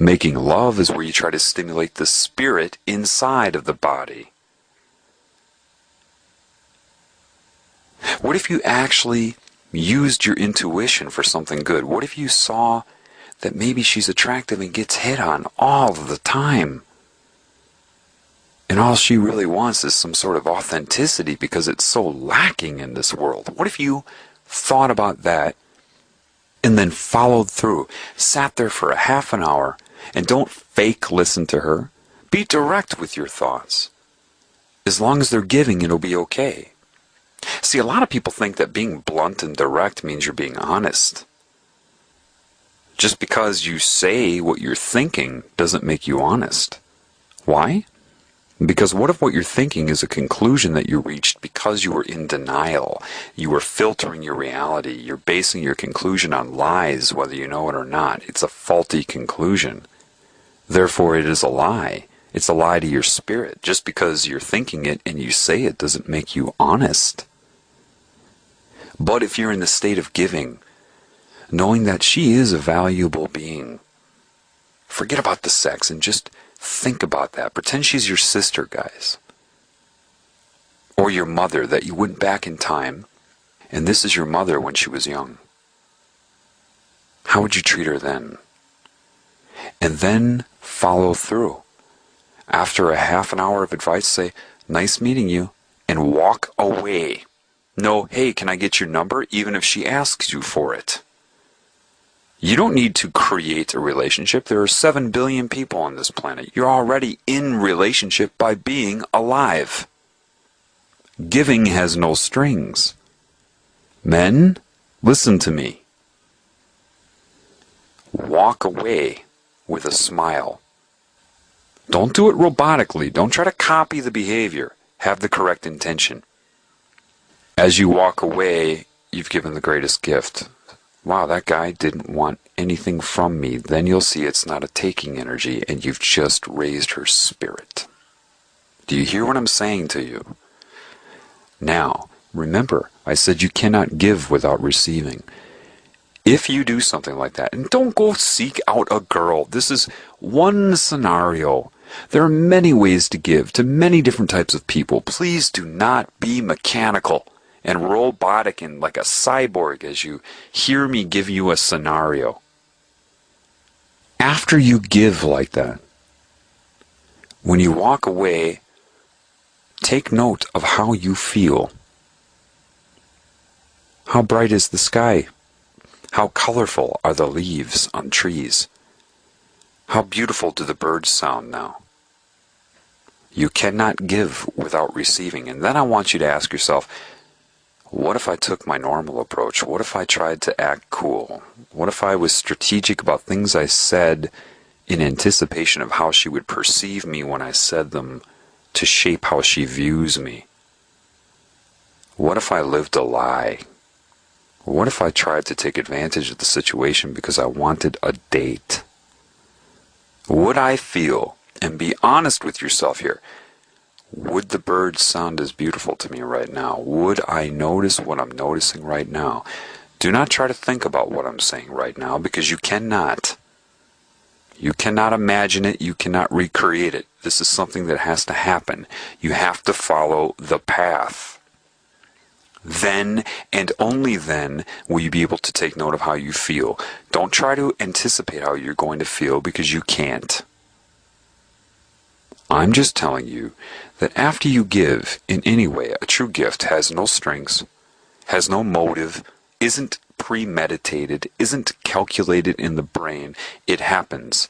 Making love is where you try to stimulate the spirit inside of the body. What if you actually used your intuition for something good? What if you saw that maybe she's attractive and gets hit on all the time, and all she really wants is some sort of authenticity because it's so lacking in this world? What if you thought about that and then followed through, sat there for a half an hour, and don't fake listen to her? Be direct with your thoughts. As long as they're giving, it'll be okay. See, a lot of people think that being blunt and direct means you're being honest. Just because you say what you're thinking doesn't make you honest. Why? Because what if what you're thinking is a conclusion that you reached because you were in denial? You were filtering your reality. You're basing your conclusion on lies, whether you know it or not. It's a faulty conclusion. Therefore, it is a lie. It's a lie to your spirit. Just because you're thinking it and you say it doesn't make you honest. But if you're in the state of giving, knowing that she is a valuable being, forget about the sex and just think about that. Pretend she's your sister, guys. Or your mother, that you went back in time, and this is your mother when she was young. How would you treat her then? And then follow through. After a half an hour of advice, say, nice meeting you, and walk away. No, hey, can I get your number? Even if she asks you for it. You don't need to create a relationship. There are 7 billion people on this planet. You're already in relationship by being alive. Giving has no strings. Men, listen to me. Walk away with a smile. Don't do it robotically. Don't try to copy the behavior. Have the correct intention. As you walk away, you've given the greatest gift. Wow, that guy didn't want anything from me. Then you'll see it's not a taking energy, and you've just raised her spirit. Do you hear what I'm saying to you? Now, remember, I said you cannot give without receiving. If you do something like that, and don't go seek out a girl. This is one scenario. There are many ways to give to many different types of people. Please do not be mechanical and robotic and like a cyborg as you hear me give you a scenario. After you give like that, when you walk away, take note of how you feel. How bright is the sky? How colorful are the leaves on trees? How beautiful do the birds sound now? You cannot give without receiving. And then I want you to ask yourself, What if I took my normal approach? What if I tried to act cool? What if I was strategic about things I said in anticipation of how she would perceive me when I said them to shape how she views me? What if I lived a lie? What if I tried to take advantage of the situation because I wanted a date? Would I feel, and be honest with yourself here, would the birds sound as beautiful to me right now? Would I notice what I'm noticing right now? Do not try to think about what I'm saying right now, because you cannot. You cannot imagine it. You cannot recreate it. This is something that has to happen. You have to follow the path. Then, and only then, will you be able to take note of how you feel. Don't try to anticipate how you're going to feel, because you can't. I'm just telling you that after you give in any way, a true gift has no strings, has no motive, isn't premeditated, isn't calculated in the brain. It happens.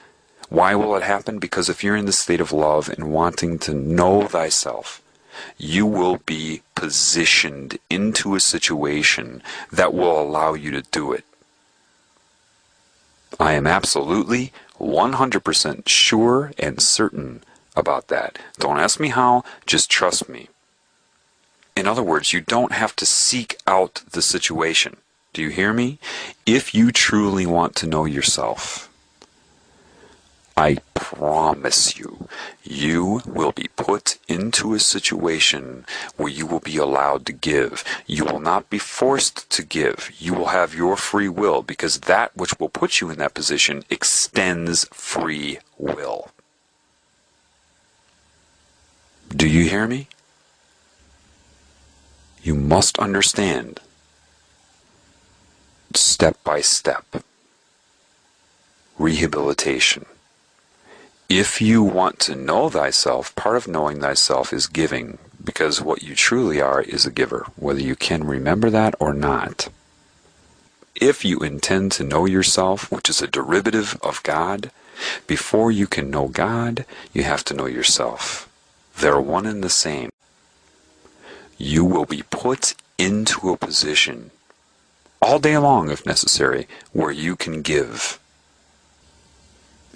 Why will it happen? Because if you're in the state of love and wanting to know thyself, you will be positioned into a situation that will allow you to do it. I am absolutely 100% sure and certain about that. Don't ask me how, just trust me. In other words, you don't have to seek out the situation. Do you hear me? If you truly want to know yourself, I promise you, you will be put into a situation where you will be allowed to give. You will not be forced to give. You will have your free will, because that which will put you in that position extends free will. Do you hear me? You must understand, step by step, rehabilitation. If you want to know thyself, part of knowing thyself is giving, because what you truly are is a giver, whether you can remember that or not. If you intend to know yourself, which is a derivative of God, before you can know God, you have to know yourself. They're one and the same. You will be put into a position, all day long if necessary, where you can give.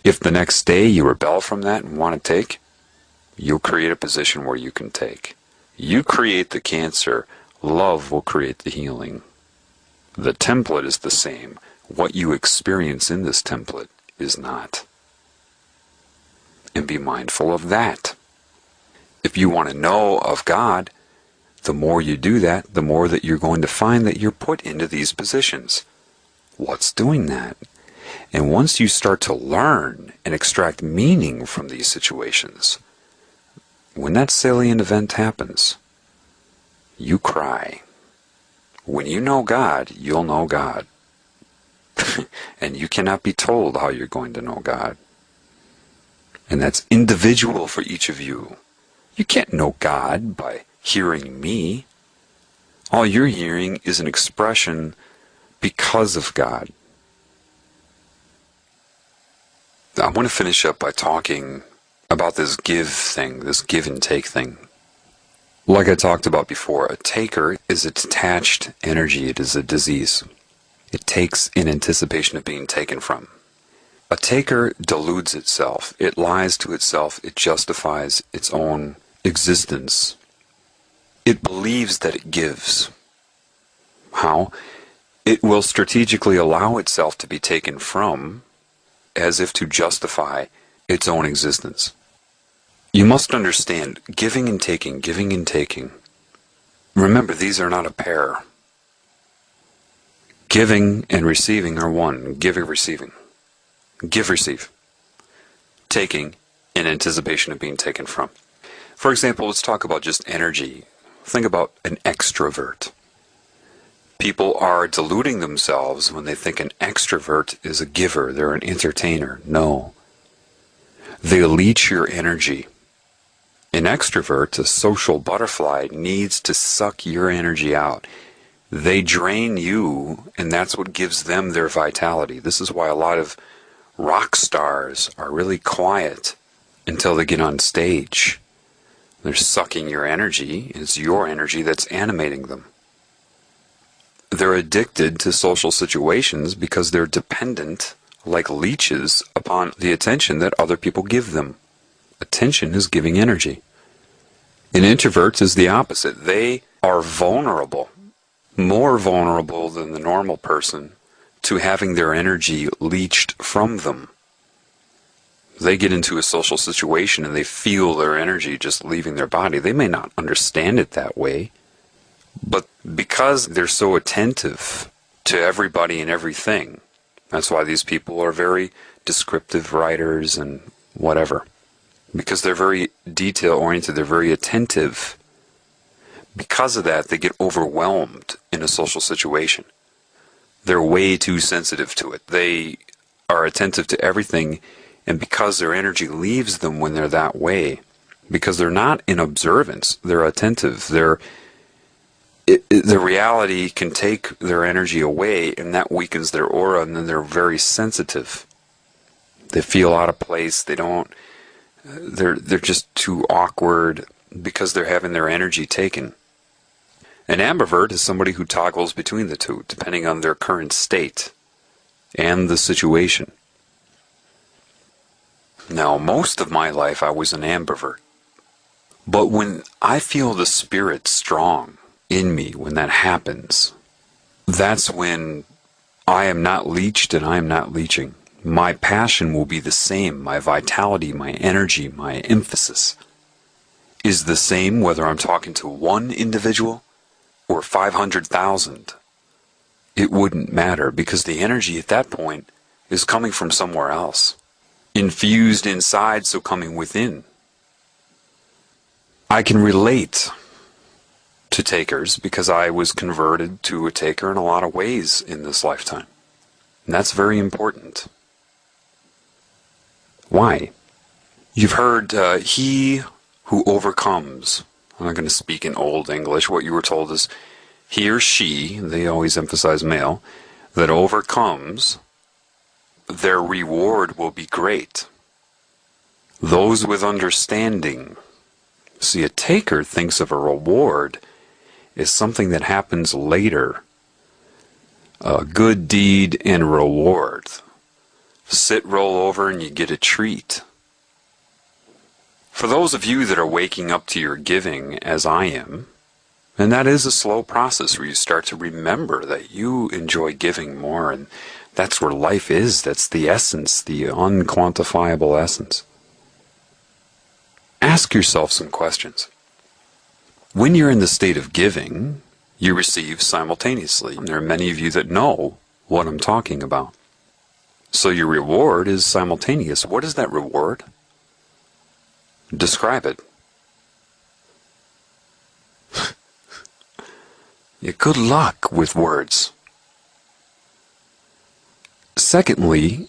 If the next day you rebel from that and want to take, you'll create a position where you can take. You create the cancer, love will create the healing. The template is the same. What you experience in this template is not. And be mindful of that. If you want to know of God, the more you do that, the more that you're going to find that you're put into these positions. What's doing that? And once you start to learn and extract meaning from these situations, when that salient event happens, you cry. When you know God, you'll know God. And you cannot be told how you're going to know God. And that's individual for each of you. You can't know God by hearing me. All you're hearing is an expression because of God. I want to finish up by talking about this give thing, this give and take thing. Like I talked about before, a taker is a detached energy. It is a disease. It takes in anticipation of being taken from. A taker deludes itself. It lies to itself. It justifies its own existence. It believes that it gives. How? It will strategically allow itself to be taken from, as if to justify its own existence. You must understand, giving and taking, giving and taking. Remember, these are not a pair. Giving and receiving are one. Giving, receiving. Give, receive. Taking in anticipation of being taken from. For example, let's talk about just energy. Think about an extrovert. People are deluding themselves when they think an extrovert is a giver, they're an entertainer. No. They leech your energy. An extrovert, a social butterfly, needs to suck your energy out. They drain you, and that's what gives them their vitality. This is why a lot of rock stars are really quiet until they get on stage. They're sucking your energy. It's your energy that's animating them. They're addicted to social situations because they're dependent, like leeches, upon the attention that other people give them. Attention is giving energy. An introvert is the opposite. They are vulnerable, more vulnerable than the normal person, to having their energy leached from them. They get into a social situation and they feel their energy just leaving their body. They may not understand it that way, but because they're so attentive to everybody and everything, that's why these people are very descriptive writers and whatever. Because they're very detail-oriented, they're very attentive. Because of that, they get overwhelmed in a social situation. They're way too sensitive to it. They are attentive to everything, and because their energy leaves them when they're that way, because they're not in observance, they're attentive, the reality can take their energy away, and that weakens their aura, and then they're very sensitive. They feel out of place, they're just too awkward because they're having their energy taken. An ambivert is somebody who toggles between the two, depending on their current state and the situation. Now, most of my life I was an ambivert. But when I feel the spirit strong in me, when that happens, that's when I am not leached and I am not leeching. My passion will be the same. My vitality, my energy, my emphasis is the same whether I'm talking to one individual or 500,000. It wouldn't matter because the energy at that point is coming from somewhere else. Infused inside, so coming within. I can relate to takers because I was converted to a taker in a lot of ways in this lifetime. And that's very important. Why? You've heard, he who overcomes. I'm not going to speak in Old English. What you were told is, he or she, they always emphasize male, that overcomes, their reward will be great. Those with understanding. See, a taker thinks of a reward as something that happens later. A good deed and reward. Sit, roll over, and you get a treat. For those of you that are waking up to your giving, as I am, and that is a slow process where you start to remember that you enjoy giving more, and that's where life is. That's the essence, the unquantifiable essence. Ask yourself some questions. When you're in the state of giving, you receive simultaneously. There are many of you that know what I'm talking about. So your reward is simultaneous. What is that reward? Describe it. Yeah, good luck with words. Secondly,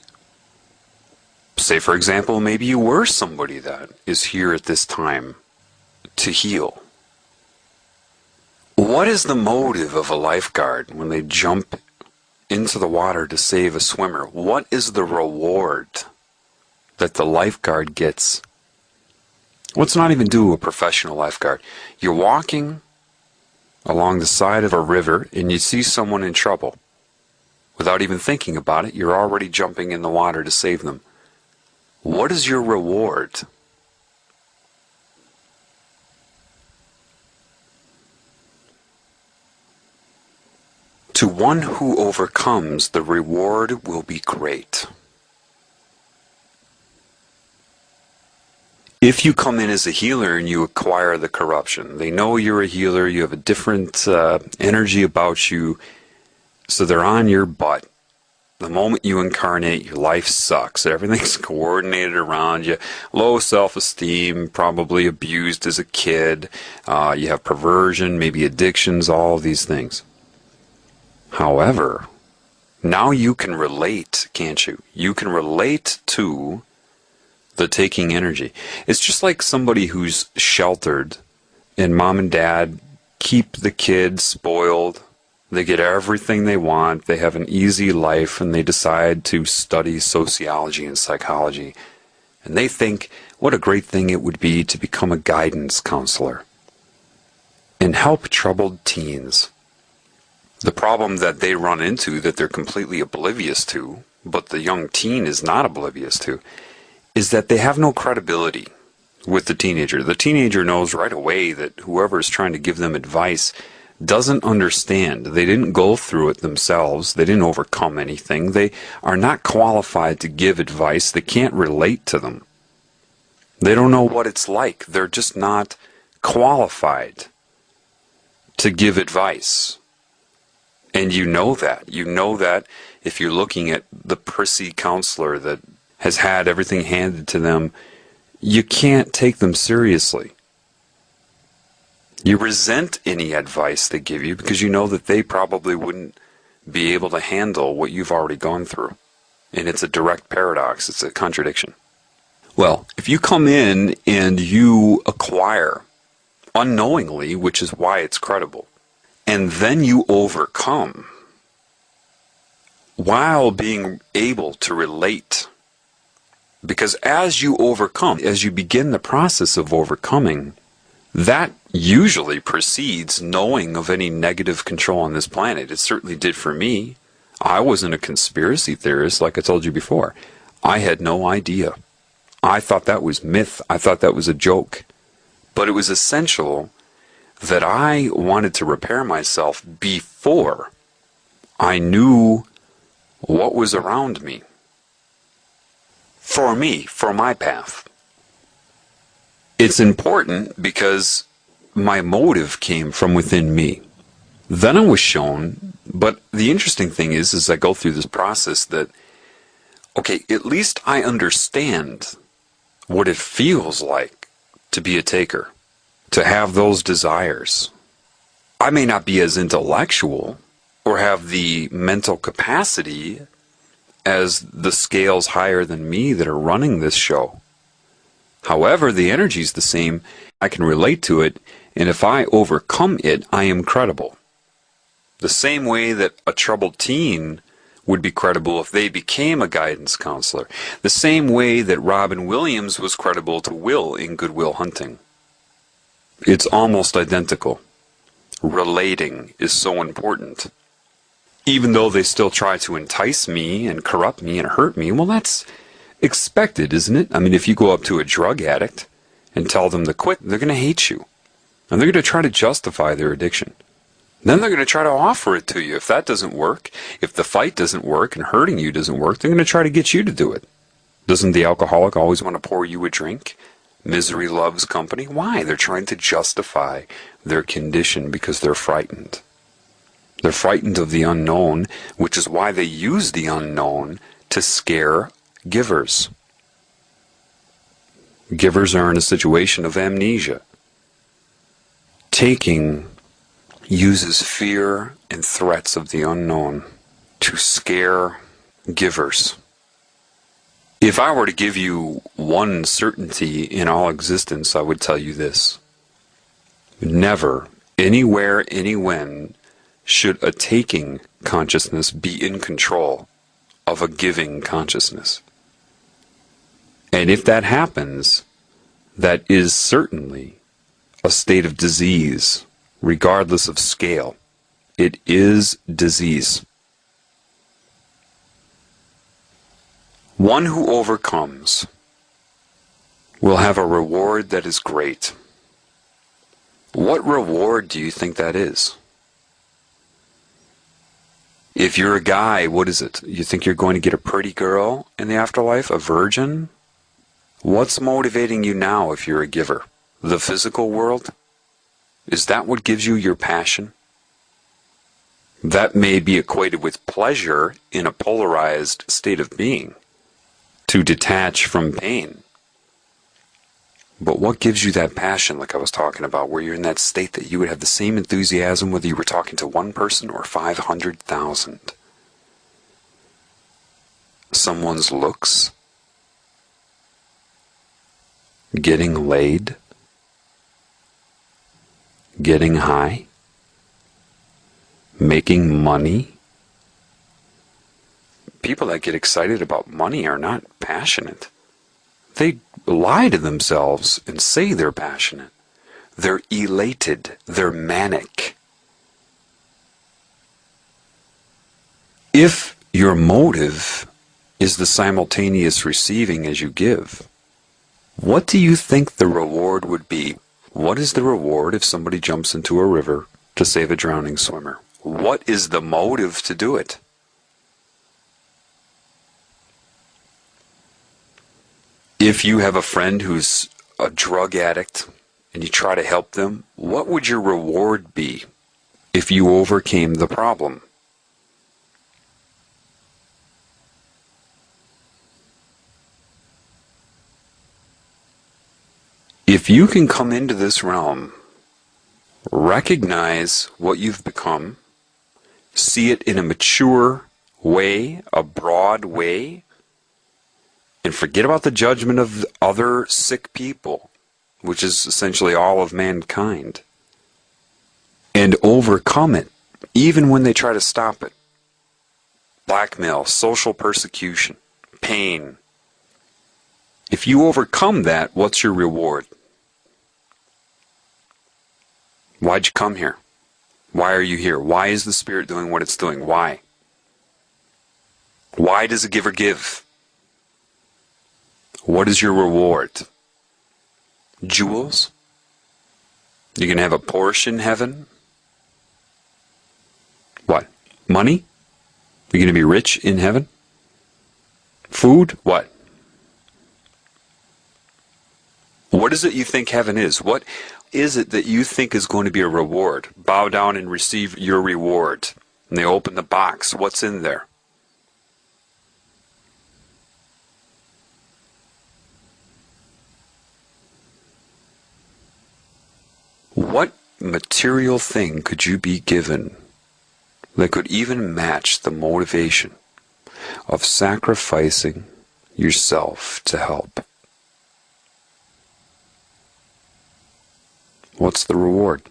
say for example, maybe you were somebody that is here at this time to heal. What is the motive of a lifeguard when they jump into the water to save a swimmer? What is the reward that the lifeguard gets? Let's not even do a professional lifeguard. You're walking along the side of a river and you see someone in trouble. Without even thinking about it, you're already jumping in the water to save them. What is your reward? To one who overcomes, the reward will be great. If you come in as a healer and you acquire the corruption, they know you're a healer, you have a different energy about you, so they're on your butt. The moment you incarnate, your life sucks. Everything's coordinated around you. Low self-esteem, probably abused as a kid. You have perversion, maybe addictions, all of these things. However, now you can relate, can't you? You can relate to the taking energy. It's just like somebody who's sheltered and mom and dad keep the kids spoiled. They get everything they want. They have an easy life and they decide to study sociology and psychology. And they think what a great thing it would be to become a guidance counselor and help troubled teens. The problem that they run into that they're completely oblivious to, but the young teen is not oblivious to, is that they have no credibility with the teenager. The teenager knows right away that whoever is trying to give them advice doesn't understand. They didn't go through it themselves. They didn't overcome anything. They are not qualified to give advice. They can't relate to them. They don't know what it's like. They're just not qualified to give advice. And you know that. You know that if you're looking at the prissy counselor that has had everything handed to them, you can't take them seriously. You resent any advice they give you because you know that they probably wouldn't be able to handle what you've already gone through. And it's a direct paradox. It's a contradiction. Well, if you come in and you acquire unknowingly, which is why it's credible, and then you overcome while being able to relate, because as you overcome, as you begin the process of overcoming, that usually precedes knowing of any negative control on this planet. It certainly did for me. I wasn't a conspiracy theorist, like I told you before. I had no idea. I thought that was myth. I thought that was a joke. But it was essential that I wanted to repair myself before I knew what was around me. For me, for my path. It's important because my motive came from within me. Then I was shown, but the interesting thing is, as I go through this process, that, okay, at least I understand what it feels like to be a taker, to have those desires. I may not be as intellectual or have the mental capacity as the scales higher than me that are running this show. However, the energy is the same. I can relate to it, and if I overcome it, I am credible. The same way that a troubled teen would be credible if they became a guidance counselor. The same way that Robin Williams was credible to Will in Good Will Hunting. It's almost identical. Relating is so important. Even though they still try to entice me and corrupt me and hurt me, well, that's expected, isn't it? I mean, if you go up to a drug addict and tell them to quit, they're going to hate you. And they're going to try to justify their addiction. Then they're going to try to offer it to you. If that doesn't work, if the fight doesn't work and hurting you doesn't work, they're going to try to get you to do it. Doesn't the alcoholic always want to pour you a drink? Misery loves company. Why? They're trying to justify their condition because they're frightened. They're frightened of the unknown, which is why they use the unknown to scare givers. Givers are in a situation of amnesia. Taking uses fear and threats of the unknown to scare givers. If I were to give you one certainty in all existence, I would tell you this. Never, anywhere, anywhen, should a taking consciousness be in control of a giving consciousness. And if that happens, that is certainly a state of disease, regardless of scale. It is disease. One who overcomes will have a reward that is great. What reward do you think that is? If you're a guy, what is it? You think you're going to get a pretty girl in the afterlife? A virgin? What's motivating you now if you're a giver? The physical world? Is that what gives you your passion? That may be equated with pleasure in a polarized state of being, to detach from pain. But what gives you that passion, like I was talking about, where you're in that state that you would have the same enthusiasm whether you were talking to one person or 500,000? Someone's looks? Getting laid? Getting high? Making money? People that get excited about money are not passionate. They lie to themselves and say they're passionate. They're elated. They're manic. If your motive is the simultaneous receiving as you give, what do you think the reward would be? What is the reward if somebody jumps into a river to save a drowning swimmer? What is the motive to do it? If you have a friend who's a drug addict and you try to help them, what would your reward be if you overcame the problem? If you can come into this realm, recognize what you've become, see it in a mature way, a broad way, and forget about the judgment of other sick people, which is essentially all of mankind, and overcome it, even when they try to stop it. Blackmail, social persecution, pain. If you overcome that, what's your reward? Why'd you come here? Why are you here? Why is the Spirit doing what it's doing? Why? Why does a giver give? What is your reward? Jewels? You're going to have a Porsche in heaven? What? Money? You're going to be rich in heaven? Food? What? What is it you think heaven is? What is it that you think is going to be a reward? Bow down and receive your reward. And they open the box. What's in there? What material thing could you be given that could even match the motivation of sacrificing yourself to help? What's the reward?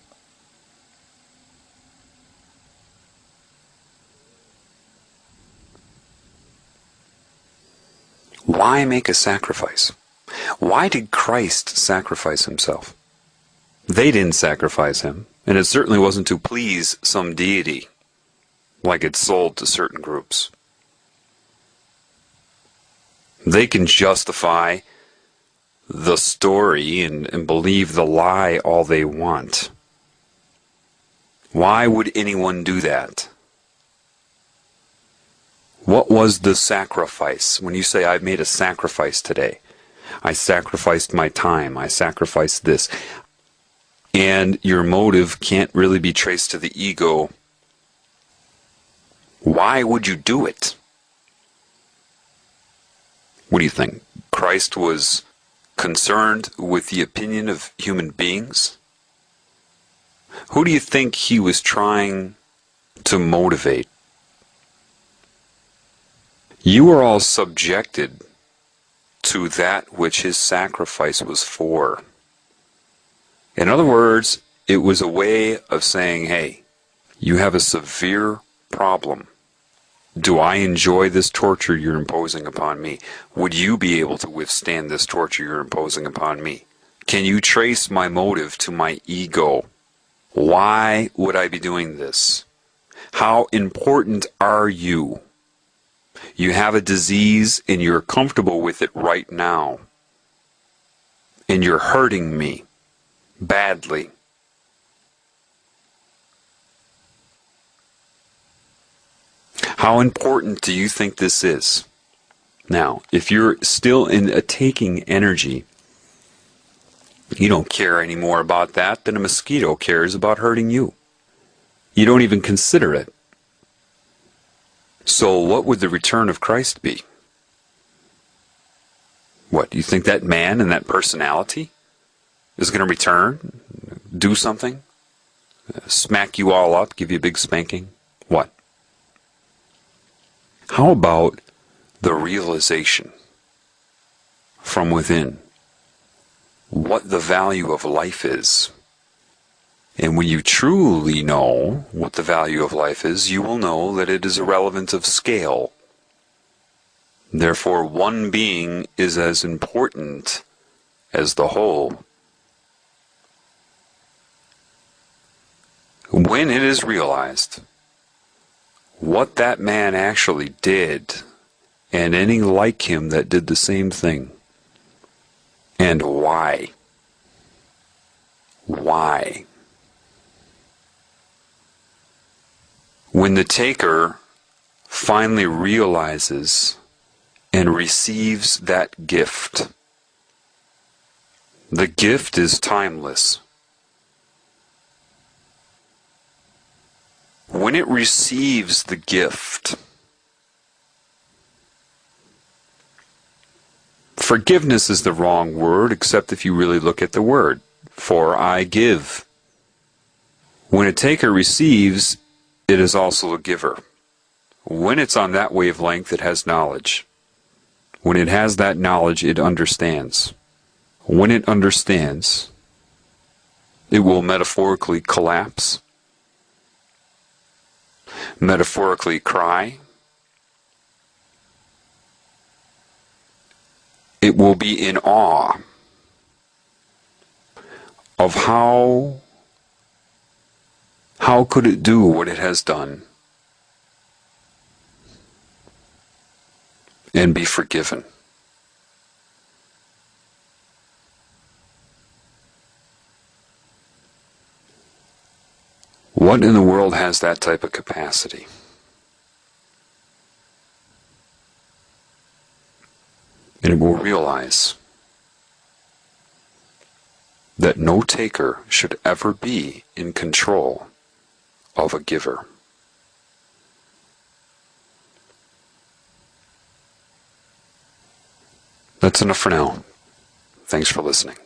Why make a sacrifice? Why did Christ sacrifice himself? They didn't sacrifice him, and it certainly wasn't to please some deity, like it's sold to certain groups. They can justify the story and believe the lie all they want. Why would anyone do that? What was the sacrifice? When you say, I've made a sacrifice today, I sacrificed my time, I sacrificed this, and your motive can't really be traced to the ego, why would you do it? What do you think? Christ was concerned with the opinion of human beings? Who do you think he was trying to motivate? You are all subjected to that which his sacrifice was for. In other words, it was a way of saying, hey, you have a severe problem. Do I enjoy this torture you're imposing upon me? Would you be able to withstand this torture you're imposing upon me? Can you trace my motive to my ego? Why would I be doing this? How important are you? You have a disease and you're comfortable with it right now. And you're hurting me badly. How important do you think this is? Now, if you're still in a taking energy, you don't care any more about that than a mosquito cares about hurting you. You don't even consider it. So what would the return of Christ be? What, do you think that man and that personality is going to return, do something, smack you all up, give you a big spanking? What? How about the realization from within what the value of life is? And when you truly know what the value of life is, you will know that it is irrelevant of scale. Therefore, one being is as important as the whole. When it is realized, what that man actually did, and any like him that did the same thing, and why. Why? When the taker finally realizes and receives that gift, the gift is timeless. When it receives the gift, forgiveness is the wrong word, except if you really look at the word. For I give. When a taker receives, it is also a giver. When it's on that wavelength, it has knowledge. When it has that knowledge, it understands. When it understands, it will metaphorically collapse, metaphorically cry. It will be in awe of how could it do what it has done and be forgiven. What in the world has that type of capacity? And it will realize that no taker should ever be in control of a giver. That's enough for now. Thanks for listening.